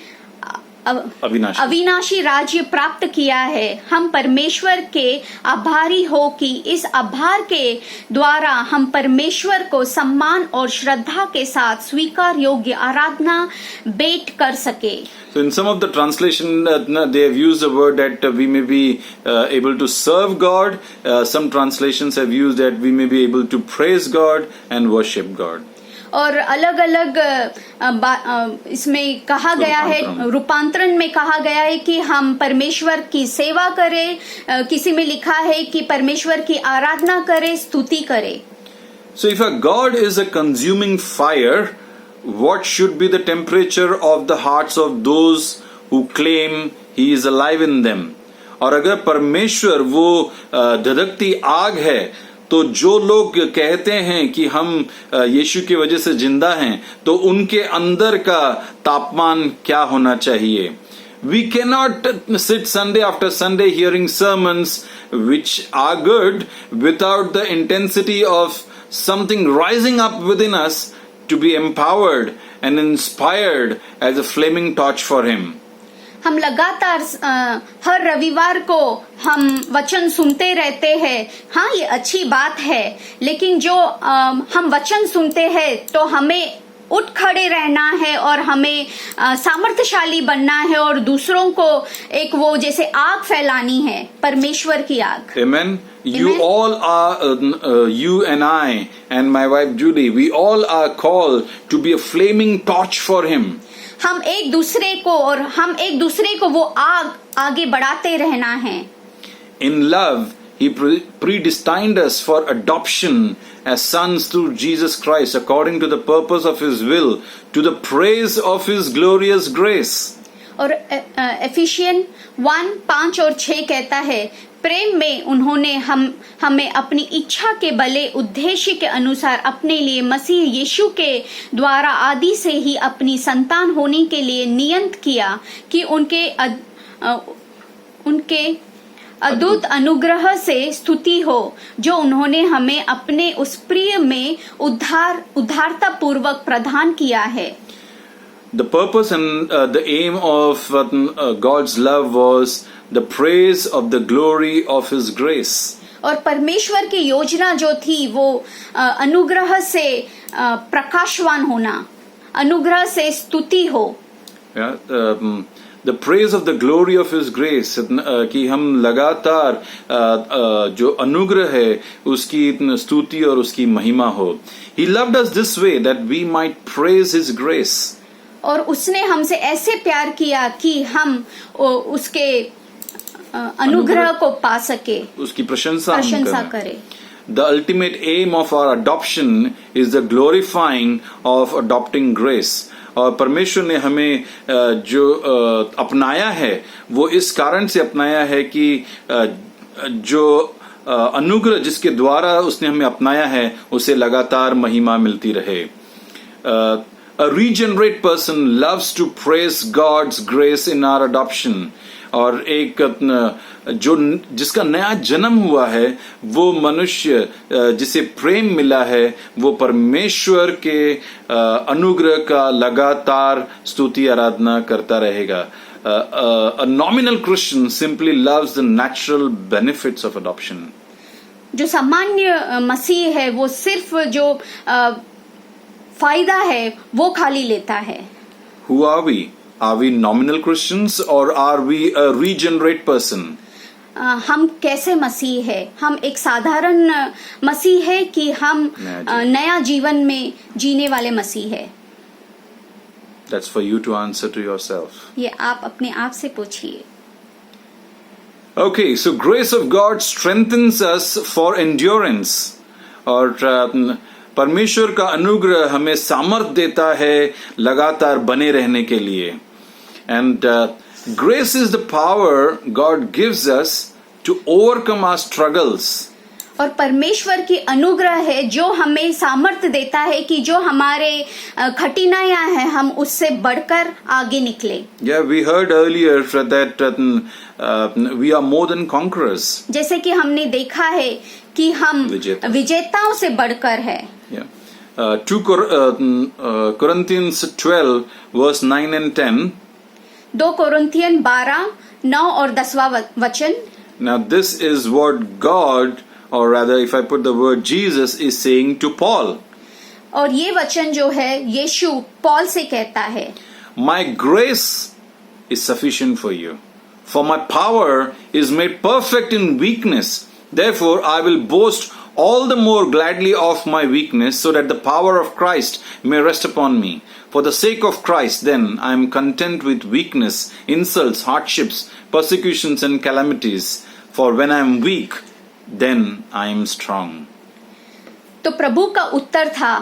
B: अविनाशी राज्य प्राप्त किया है, हम परमेश्वर के आभारी हो कि इस आभार के द्वारा हम परमेश्वर को सम्मान और श्रद्धा के साथ स्वीकार योग्य आराधना भेंट कर सके।
A: So in some of the translation, they have used the word that we may be able to serve God. Some translations have used that we may be able to praise God and worship God.
B: और अलग अलग इसमें कहा गया है, रूपांतरण में कहा गया है कि हम परमेश्वर की सेवा करें। किसी में लिखा है कि परमेश्वर की आराधना करें, स्तुति करें।
A: So if a God is a consuming fire, what should be the temperature of the hearts of those who claim he is alive in them? और अगर परमेश्वर वो धधकती आग है, तो जो लोग कहते हैं कि हम यीशु की वजह से जिंदा हैं, तो उनके अंदर का तापमान क्या होना चाहिए? We cannot sit Sunday after Sunday hearing sermons which are good without the intensity of something rising up within us to be empowered and inspired as a flaming torch for him.
B: हम लगातार हर रविवार को हम वचन सुनते रहते हैं। हाँ, ये अच्छी बात है, लेकिन जो हम वचन सुनते हैं तो हमें उठ खड़े रहना है और हमें सामर्थ्यशाली बनना है और दूसरों को एक वो जैसे आग फैलानी है, परमेश्वर की आग।
A: Amen. You all are, you and I and my wife Judy, we all are called to be a flaming torch for him.
B: हम एक दूसरे को वो आग आगे बढ़ाते रहना है।
A: In love, he predestined us for adoption as sons through Jesus Christ according to the purpose of his will, to the praise of his glorious grace.
B: और एफिशियन 1:5 और 6 कहता है, प्रेम में उन्होंने हमें अपनी इच्छा के भले उद्देश्य के अनुसार अपने लिए मसीह यीशु के द्वारा आदि से ही अपनी संतान होने के लिए नियत किया कि उनके अद्भुत अनुग्रह से स्तुति हो, जो उन्होंने हमें अपने उस प्रिय में उदारता पूर्वक प्रदान किया है।
A: The purpose and the aim of God's love was the praise of the glory of his grace.
B: और परमेश्वर की योजना जो थी वो अनुग्रह से प्रकाशवान होना, अनुग्रह से स्तुति हो।
A: the praise of the glory of His grace, कि हम लगातार जो अनुग्रह है उसकी स्तुति और उसकी महिमा हो. He loved us this way that we might praise His grace.
B: और उसने हमसे ऐसे प्यार किया कि हम उसके अनुग्रह को पा सके,
A: उसकी प्रशंसा
B: करें.
A: The ultimate aim of our adoption is the glorifying of adopting grace. और परमेश्वर ने हमें जो अपनाया है वो इस कारण से अपनाया है कि जो अनुग्रह जिसके द्वारा उसने हमें अपनाया है उसे लगातार महिमा मिलती रहे. A regenerate person loves to praise God's grace in our adoption. और एक जो जिसका नया जन्म हुआ है वो मनुष्य जिसे प्रेम मिला है वो परमेश्वर के अनुग्रह का लगातार स्तुति आराधना करता रहेगा. A nominal Christian simply loves the natural benefits of adoption.
B: जो सामान्य मसीह है वो सिर्फ जो फायदा है वो खाली लेता है.
A: Who are we? Are we nominal Christians or are we a regenerate person?
B: हम कैसे मसीह है? हम एक साधारण मसीह है कि हम नया जीवन में जीने वाले मसीह है?
A: That's for you to answer to yourself.
B: ये आप अपने आप से पूछिए.
A: Okay, so grace of God strengthens us for endurance. और परमेश्वर का अनुग्रह हमें सामर्थ देता है लगातार बने रहने के लिए. And grace is the power God gives us to overcome our struggles.
B: और परमेश्वर की अनुग्रह है जो हमें सामर्थ्य देता है कि जो हमारे कठिनाइयां हैं हम उससे बढ़कर आगे निकले.
A: Yeah, we heard earlier that we are more than conquerors.
B: जैसे कि हमने देखा है कि हम विजेताओं से बढ़कर है.
A: Yeah. 2 Corinthians 12 verse 9 and 10.
B: 2 Corinthian 12 9 और 10वां वचन.
A: Now this is what God, or rather if I put the word Jesus, is saying to Paul.
B: और ये वचन जो है यीशु पॉल से कहता है.
A: My grace is sufficient for you, for my power is made perfect in weakness. Therefore I will boast all the more gladly of my weakness, so that the power of Christ may rest upon me. For the sake of Christ, then, I am content with weakness, insults, hardships, persecutions and calamities. For when I am weak, then I am strong.
B: तो प्रभु का उत्तर था,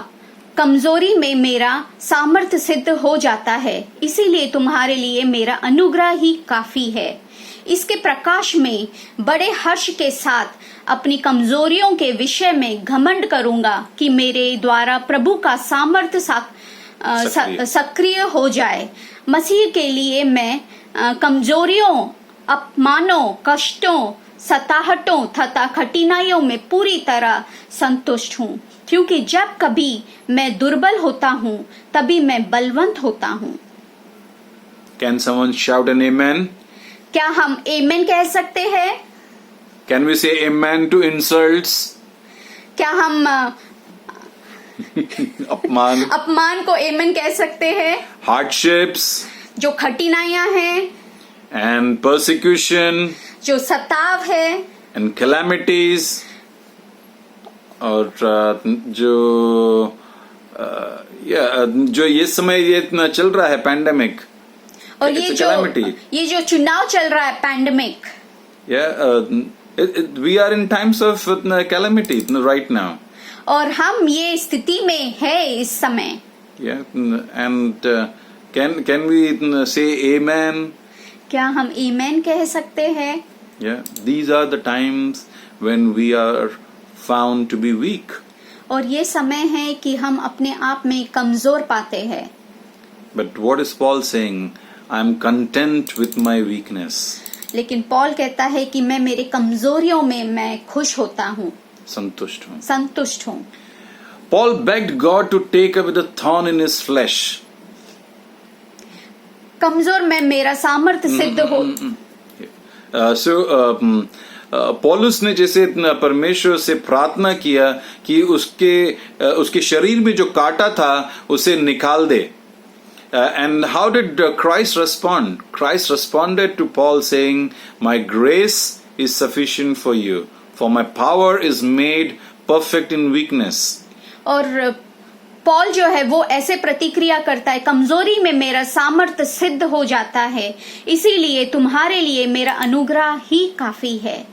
B: कमजोरी में मेरा सामर्थ्य सिद्ध हो जाता है, इसीलिए तुम्हारे लिए मेरा अनुग्रह ही काफी है. इसके प्रकाश में बड़े हर्ष के साथ अपनी कमजोरियों के विषय में घमंड करूंगा कि मेरे द्वारा प्रभु का सामर्थ्य सक्रिय हो जाए. मसीह के लिए मैं कमजोरियों, अपमानों, कष्टों, सताहटों तथा कठिनाइयों में पूरी तरह संतुष्ट हूँ, क्योंकि जब कभी मैं दुर्बल होता हूँ तभी मैं बलवंत होता हूँ.
A: Can someone shout an amen?
B: क्या हम amen कह सकते हैं?
A: Can we say amen to insults?
B: क्या हम अपमान को amen कह सकते हैं?
A: Hardships.
B: जो कठिनाइयां हैं.
A: And persecution.
B: जो सताव है.
A: And calamities. और जो ये समय ये चल रहा है पैंडेमिक.
B: और ये जो चुनाव चल रहा है pandemic.
A: We are in times of calamity right now.
B: और हम ये स्थिति में है इस समय.
A: Yeah, and can we say amen?
B: क्या हम amen कह सकते हैं?
A: Yeah, these are the times when we are found to be weak.
B: और ये समय है कि हम अपने आप में कमजोर पाते हैं.
A: But what is Paul saying? I am content with my weakness.
B: लेकिन पॉल कहता है कि मैं मेरे कमजोरियों में मैं खुश होता हूँ. संतुष्ट हूँ.
A: Paul begged God to take away the thorn in his flesh.
B: कमजोर में मेरा सामर्थ्य सिद्ध हो.
A: पौलुस ने जैसे परमेश्वर से प्रार्थना किया कि उसके शरीर में जो कांटा था उसे निकाल दे. And how did Christ respond? Christ responded to Paul saying, "My grace is sufficient for you, for my power is made perfect in weakness."
B: और पॉल जो है वो ऐसे प्रतिक्रिया करता है, कमजोरी में मेरा सामर्थ्य सिद्ध हो जाता है, इसीलिए तुम्हारे लिए मेरा अनुग्रह ही काफी है।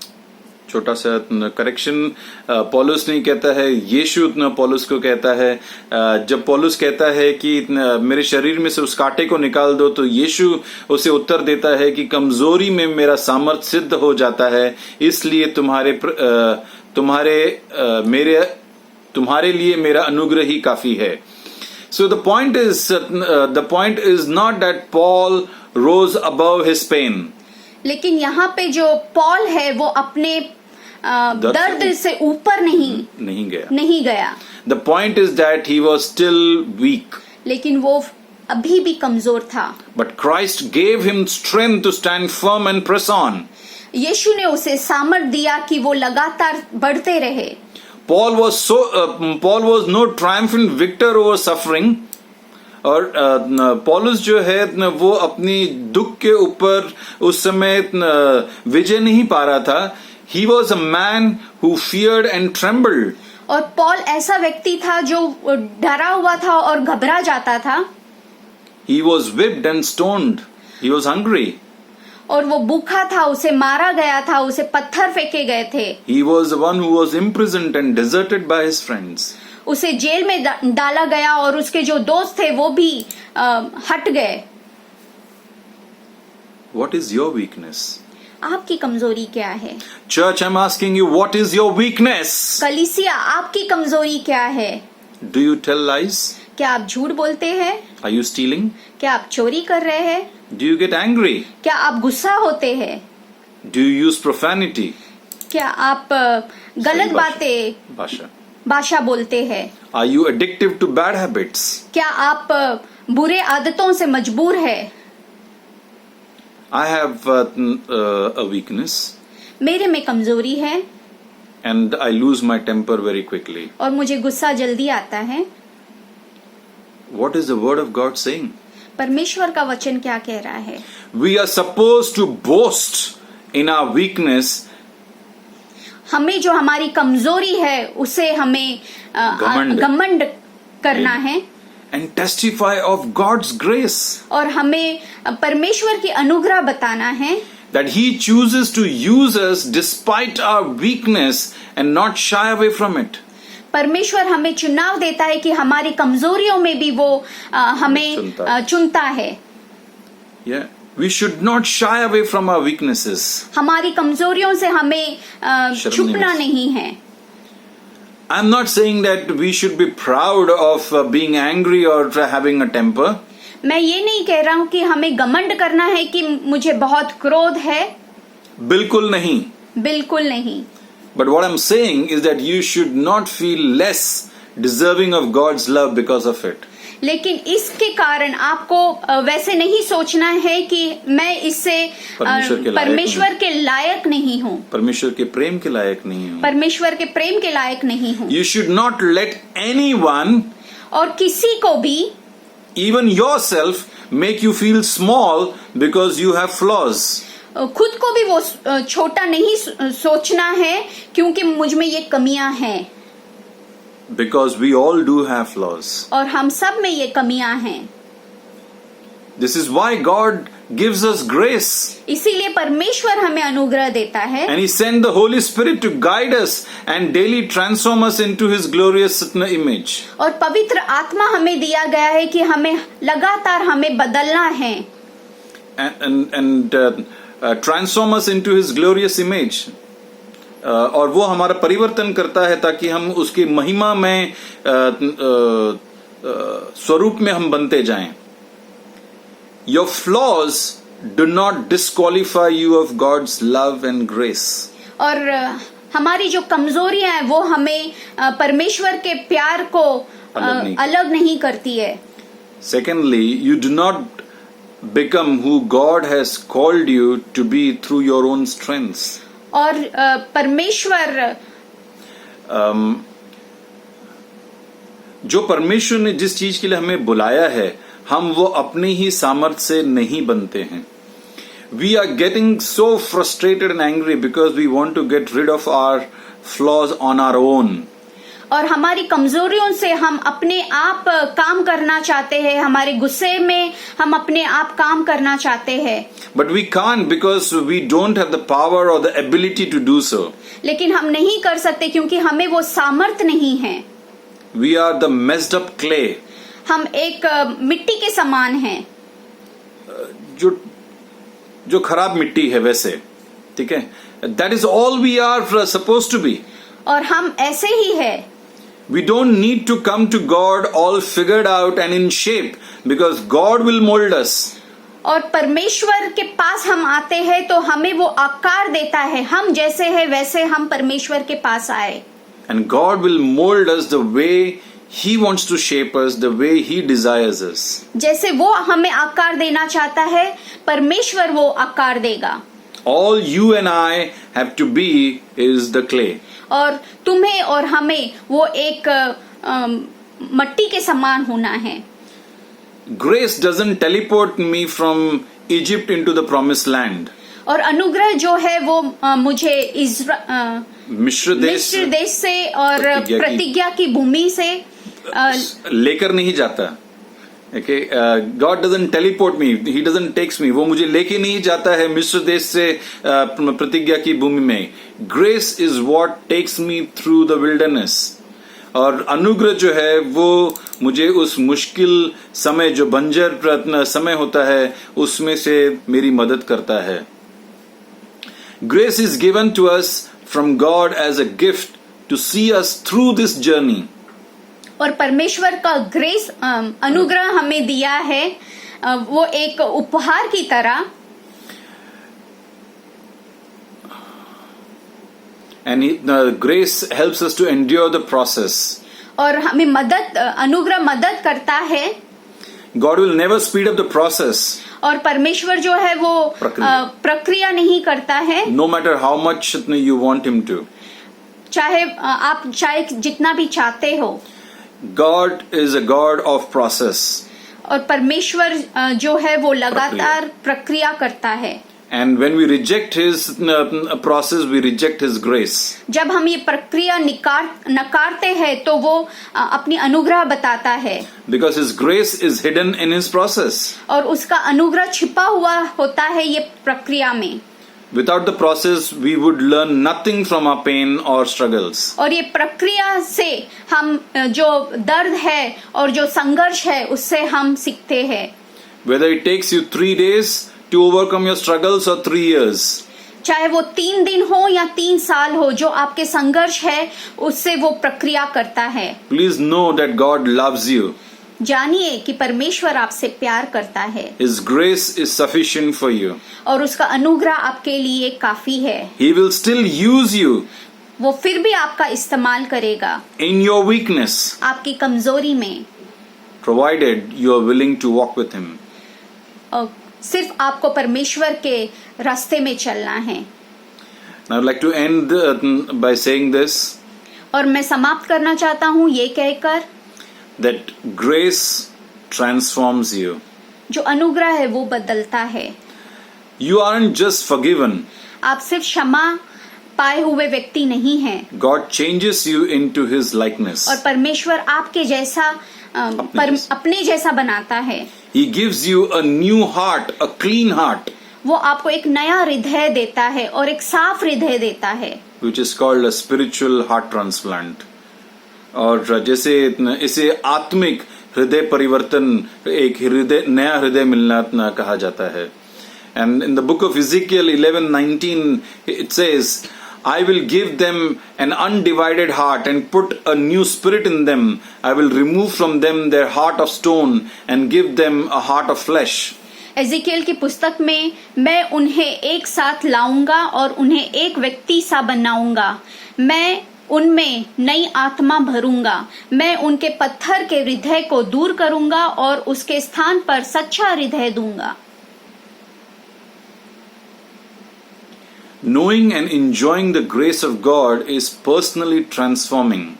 A: छोटा सा करेक्शन, पौलुस नहीं कहता है, यीशु पौलुस को कहता है। जब पौलुस कहता है कि मेरे शरीर में से उस कांटे को निकाल दो, तो यीशु उसे उत्तर देता है कि कमजोरी में मेरा सामर्थ सिद्ध हो जाता है, इसलिए तुम्हारे लिए मेरा अनुग्रह ही काफी है। So the point is not that Paul rose above his pain.
B: लेकिन यहाँ पे जो पॉल है वो अपने दर्द से ऊपर नहीं गया।
A: The point is that he was still weak.
B: लेकिन वो अभी भी कमजोर था।
A: But Christ gave him strength to stand firm and press on.
B: यीशु ने उसे सामर्थ दिया कि वो लगातार बढ़ते रहे।
A: Paul was no triumphant victor over suffering. और पौलुस जो है वो अपनी दुख के ऊपर उस समय विजय नहीं पा रहा था। He was a man who feared and trembled.
B: और पॉल ऐसा व्यक्ति था जो डरा हुआ था और घबरा जाता था।
A: He was whipped and stoned. He was hungry.
B: और वो भूखा था, उसे मारा गया था, उसे पत्थर फेंके गए थे।
A: He was the one who was imprisoned and deserted by his friends.
B: उसे जेल में डाला गया और उसके जो दोस्त थे वो भी हट गए।
A: What is your weakness?
B: आपकी कमजोरी क्या है?
A: Church, I'm asking you, what is your weakness?
B: कलीसिया, आपकी कमजोरी क्या है?
A: Do you tell lies?
B: क्या आप झूठ बोलते हैं?
A: Are you stealing?
B: क्या आप चोरी कर रहे हैं?
A: Do you get angry?
B: क्या आप गुस्सा होते हैं?
A: Do you use profanity?
B: क्या आप गलत भाषा बोलते हैं?
A: Are you addictive to bad habits?
B: क्या आप बुरे आदतों से मजबूर है?
A: I have a weakness.
B: मेरे में कमजोरी है।
A: And I lose my temper very quickly.
B: और मुझे गुस्सा जल्दी आता है।
A: What is the word of God saying?
B: परमेश्वर का वचन क्या कह रहा है?
A: We are supposed to boast in our weakness.
B: हमें जो हमारी कमजोरी है उसे हमें घमंड करना है।
A: And testify of God's grace.
B: और हमें परमेश्वर की अनुग्रह बताना है।
A: That He chooses to use us despite our weakness and not shy away from it.
B: परमेश्वर हमें चुनाव देता है कि हमारी कमजोरियों में भी वो हमें चुनता है।
A: Yeah, we should not shy away from our weaknesses.
B: हमारी कमजोरियों से हमें छुपना नहीं है।
A: I'm not saying that we should be proud of being angry or having a temper.
B: मैं ये नहीं कह रहा हूँ कि हमें घमंड करना है कि मुझे बहुत क्रोध है।
A: बिल्कुल नहीं।
B: बिल्कुल नहीं।
A: But what I'm saying is that you should not feel less deserving of God's love because of it.
B: लेकिन इसके कारण आपको वैसे नहीं सोचना है कि मैं इससे परमेश्वर के लायक नहीं हूँ।
A: परमेश्वर के प्रेम के लायक नहीं हूँ।
B: परमेश्वर के प्रेम के लायक नहीं हूँ।
A: You should not let anyone,
B: और किसी को भी,
A: even yourself, make you feel small because you have flaws.
B: खुद को भी वो छोटा नहीं सोचना है क्योंकि मुझ में ये कमियां हैं।
A: Because we all do have flaws.
B: और हम सब में ये कमियां हैं।
A: This is why God gives us grace.
B: इसीलिए परमेश्वर हमें अनुग्रह देता है।
A: And He sent the Holy Spirit to guide us and daily transform us into His glorious image.
B: और पवित्र आत्मा हमें दिया गया है कि हमें लगातार हमें बदलना है।
A: And transform us into His glorious image. और वो हमारा परिवर्तन करता है ताकि हम उसकी महिमा में स्वरूप में हम बनते जाएं। Your flaws do not disqualify you of God's love and grace.
B: और हमारी जो कमजोरियां हैं वो हमें परमेश्वर के प्यार को अलग नहीं करती है।
A: Secondly, you do not become who God has called you to be through your own strengths.
B: और परमेश्वर
A: जो परमेश्वर ने जिस चीज के लिए हमें बुलाया है हम वो अपने ही सामर्थ्य से नहीं बनते हैं. We are getting so frustrated and angry because we want to get rid of our flaws on our own.
B: और हमारी कमजोरियों से हम अपने आप काम करना चाहते हैं, हमारे गुस्से में हम अपने आप काम करना चाहते हैं.
A: But we can't because we don't have the power or the ability to do so.
B: लेकिन हम नहीं कर सकते क्योंकि हमें वो सामर्थ्य नहीं है.
A: We are the messed up clay.
B: हम एक मिट्टी के समान हैं.
A: जो खराब मिट्टी है वैसे, ठीक है. That is all we are supposed to be.
B: और हम ऐसे ही है.
A: We don't need to come to God all figured out and in shape because God will mold us.
B: और परमेश्वर के पास हम आते हैं तो हमें वो आकार देता है. हम जैसे हैं वैसे हम परमेश्वर के पास आए.
A: And God will mold us the way He wants to shape us, the way He desires us.
B: जैसे वो हमें आकार देना चाहता है, परमेश्वर वो आकार देगा.
A: All you and I have to be is the clay.
B: और तुम्हें और हमें वो एक मट्टी के समान होना है.
A: Grace doesn't teleport me from Egypt into the promised land.
B: और अनुग्रह जो है वो मुझे
A: मिस्र
B: देश से और प्रतिज्ञा की भूमि से
A: लेकर नहीं जाता. Okay, God doesn't teleport me, He doesn't takes me. वो मुझे लेके नहीं जाता है मिस्र देश से प्रतिज्ञा की भूमि में. Grace is what takes me through the wilderness. और अनुग्रह जो है वो मुझे उस मुश्किल समय जो बंजर समय होता है उसमें से मेरी मदद करता है. Grace is given to us from God as a gift to see us through this journey.
B: और परमेश्वर का ग्रेस अनुग्रह हमें दिया है वो एक उपहार की तरह.
A: And grace helps us to endure the process.
B: और हमें अनुग्रह मदद करता है.
A: God will never speed up the process.
B: और परमेश्वर जो है वो प्रक्रिया नहीं करता है.
A: No matter how much you want Him to.
B: चाहे आप जितना भी चाहते हो.
A: God is a God of process.
B: और परमेश्वर जो है वो लगातार प्रक्रिया करता है.
A: And when we reject His process, we reject His grace.
B: जब हम ये प्रक्रिया नकारते हैं तो वो अपनी अनुग्रह बताता है.
A: Because His grace is hidden in His process.
B: और उसका अनुग्रह छिपा हुआ होता है ये प्रक्रिया में.
A: Without the process, we would learn nothing from our pain or struggles.
B: और ये प्रक्रिया से हम जो दर्द है और जो संघर्ष है उससे हम सीखते हैं.
A: Whether it takes you 3 days to overcome your struggles or 3 years.
B: चाहे वो 3 दिन हो या 3 साल हो, जो आपके संघर्ष है उससे वो प्रक्रिया करता है.
A: Please know that God loves you.
B: जानिए कि परमेश्वर आपसे प्यार करता है.
A: His grace is sufficient for you.
B: और उसका अनुग्रह आपके लिए काफी है.
A: He will still use you.
B: वो फिर भी आपका इस्तेमाल करेगा.
A: In your weakness.
B: आपकी कमजोरी में.
A: Provided you are willing to walk with Him.
B: और सिर्फ आपको परमेश्वर के रास्ते में चलना है.
A: Now I'd like to end by saying this.
B: और मैं समाप्त करना चाहता हूँ ये कहकर
A: that grace transforms you.
B: जो अनुग्रह है वो बदलता है.
A: You aren't just forgiven.
B: आप सिर्फ क्षमा पाए हुए व्यक्ति नहीं हैं.
A: God changes you into His likeness.
B: और परमेश्वर आपके जैसा अपने जैसा बनाता है.
A: He gives you a new heart, a clean heart.
B: वो आपको एक नया हृदय देता है और एक साफ हृदय देता है.
A: Which is called a spiritual heart transplant. और जैसे इसे आत्मिक हृदय परिवर्तन, एक नया हृदय मिलना कहा जाता है. And in the book of Ezekiel 11:19 it says, I will give them an undivided heart and put a new spirit in them. I will remove from them their heart of stone and give them a heart of flesh.
B: एजिकियल की पुस्तक में मैं उन्हें एक साथ लाऊंगा और उन्हें एक व्यक्ति सा बनाऊंगा. मैं उनमें नई आत्मा भरूंगा. मैं उनके पत्थर के हृदय को दूर करूंगा और उसके स्थान पर सच्चा हृदय दूंगा.
A: Knowing and enjoying the grace of God is personally transforming.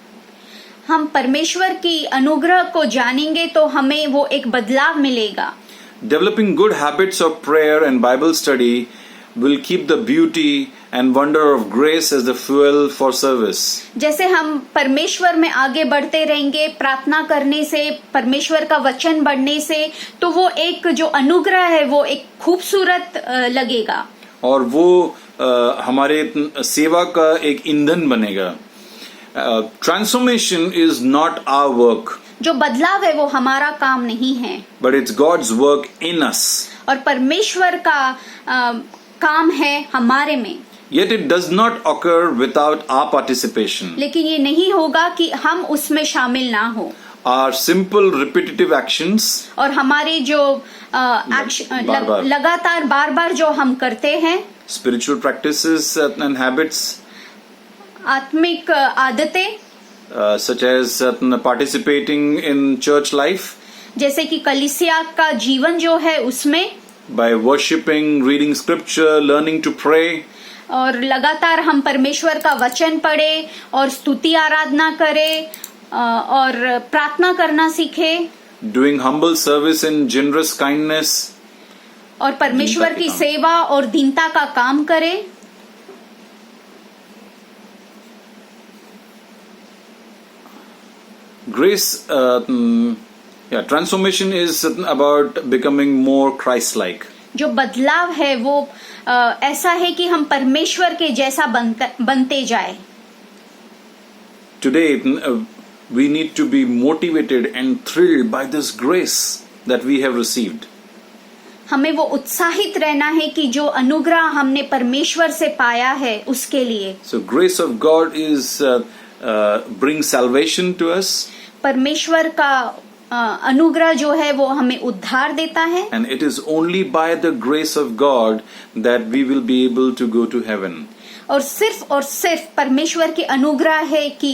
B: हम परमेश्वर की अनुग्रह को जानेंगे तो हमें वो एक बदलाव मिलेगा.
A: Developing good habits of prayer and Bible study will keep the beauty and wonder of grace as the fuel for service.
B: जैसे हम परमेश्वर में आगे बढ़ते रहेंगे प्रार्थना करने से, परमेश्वर का वचन बढ़ने से, तो वो एक जो अनुग्रह है वो एक खूबसूरत लगेगा
A: और वो हमारे सेवा का एक ईंधन बनेगा. Transformation is not our work,
B: जो बदलाव है वो हमारा काम नहीं है,
A: but it's God's work in us.
B: और परमेश्वर का काम है हमारे में.
A: Yet it does not occur without our participation.
B: लेकिन ये नहीं होगा कि हम उसमें शामिल ना हो.
A: Our simple repetitive actions,
B: और हमारे जो लगातार बार बार जो हम करते हैं,
A: spiritual practices and habits,
B: आत्मिक आदतें,
A: such as participating in church life,
B: जैसे कि कलीसिया का जीवन जो है उसमें,
A: by worshiping, reading scripture, learning to pray,
B: और लगातार हम परमेश्वर का वचन पढ़े और स्तुति आराधना करें और प्रार्थना करना सीखे,
A: doing humble service in generous kindness,
B: और परमेश्वर की सेवा और दीनता का काम करें.
A: Grace, transformation is about becoming more Christ-like.
B: जो बदलाव है वो ऐसा है कि हम परमेश्वर के जैसा बनते जाए.
A: Today, we need to be motivated and thrilled by this grace that we have received.
B: हमें वो उत्साहित रहना है कि जो अनुग्रह हमने परमेश्वर से पाया है उसके लिए.
A: So grace of God is brings salvation to us.
B: परमेश्वर का अनुग्रह जो है वो हमें उद्धार देता है.
A: And it is only by the grace of God that we will be able to go to heaven.
B: और सिर्फ परमेश्वर की अनुग्रह है कि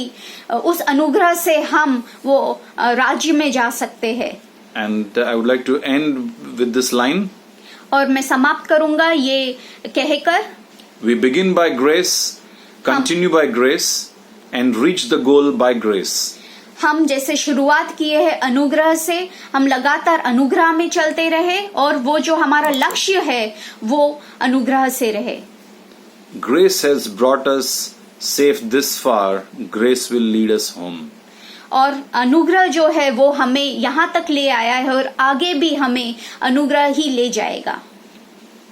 B: उस अनुग्रह से हम वो राज्य में जा सकते हैं.
A: And I would like to end with this line.
B: और मैं समाप्त करूंगा ये कहकर,
A: We begin by grace, continue by grace, and reach the goal by grace.
B: हम जैसे शुरुआत किए हैं अनुग्रह से, हम लगातार अनुग्रह में चलते रहे और वो जो हमारा लक्ष्य है वो अनुग्रह से रहे.
A: Grace has brought us safe this far. Grace will lead us home.
B: और अनुग्रह जो है वो हमें यहाँ तक ले आया है और आगे भी हमें अनुग्रह ही ले जाएगा.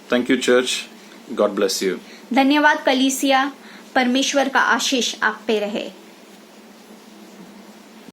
A: Thank you, church. God bless you.
B: धन्यवाद कलीसिया. परमेश्वर का आशीष आप पे रहे.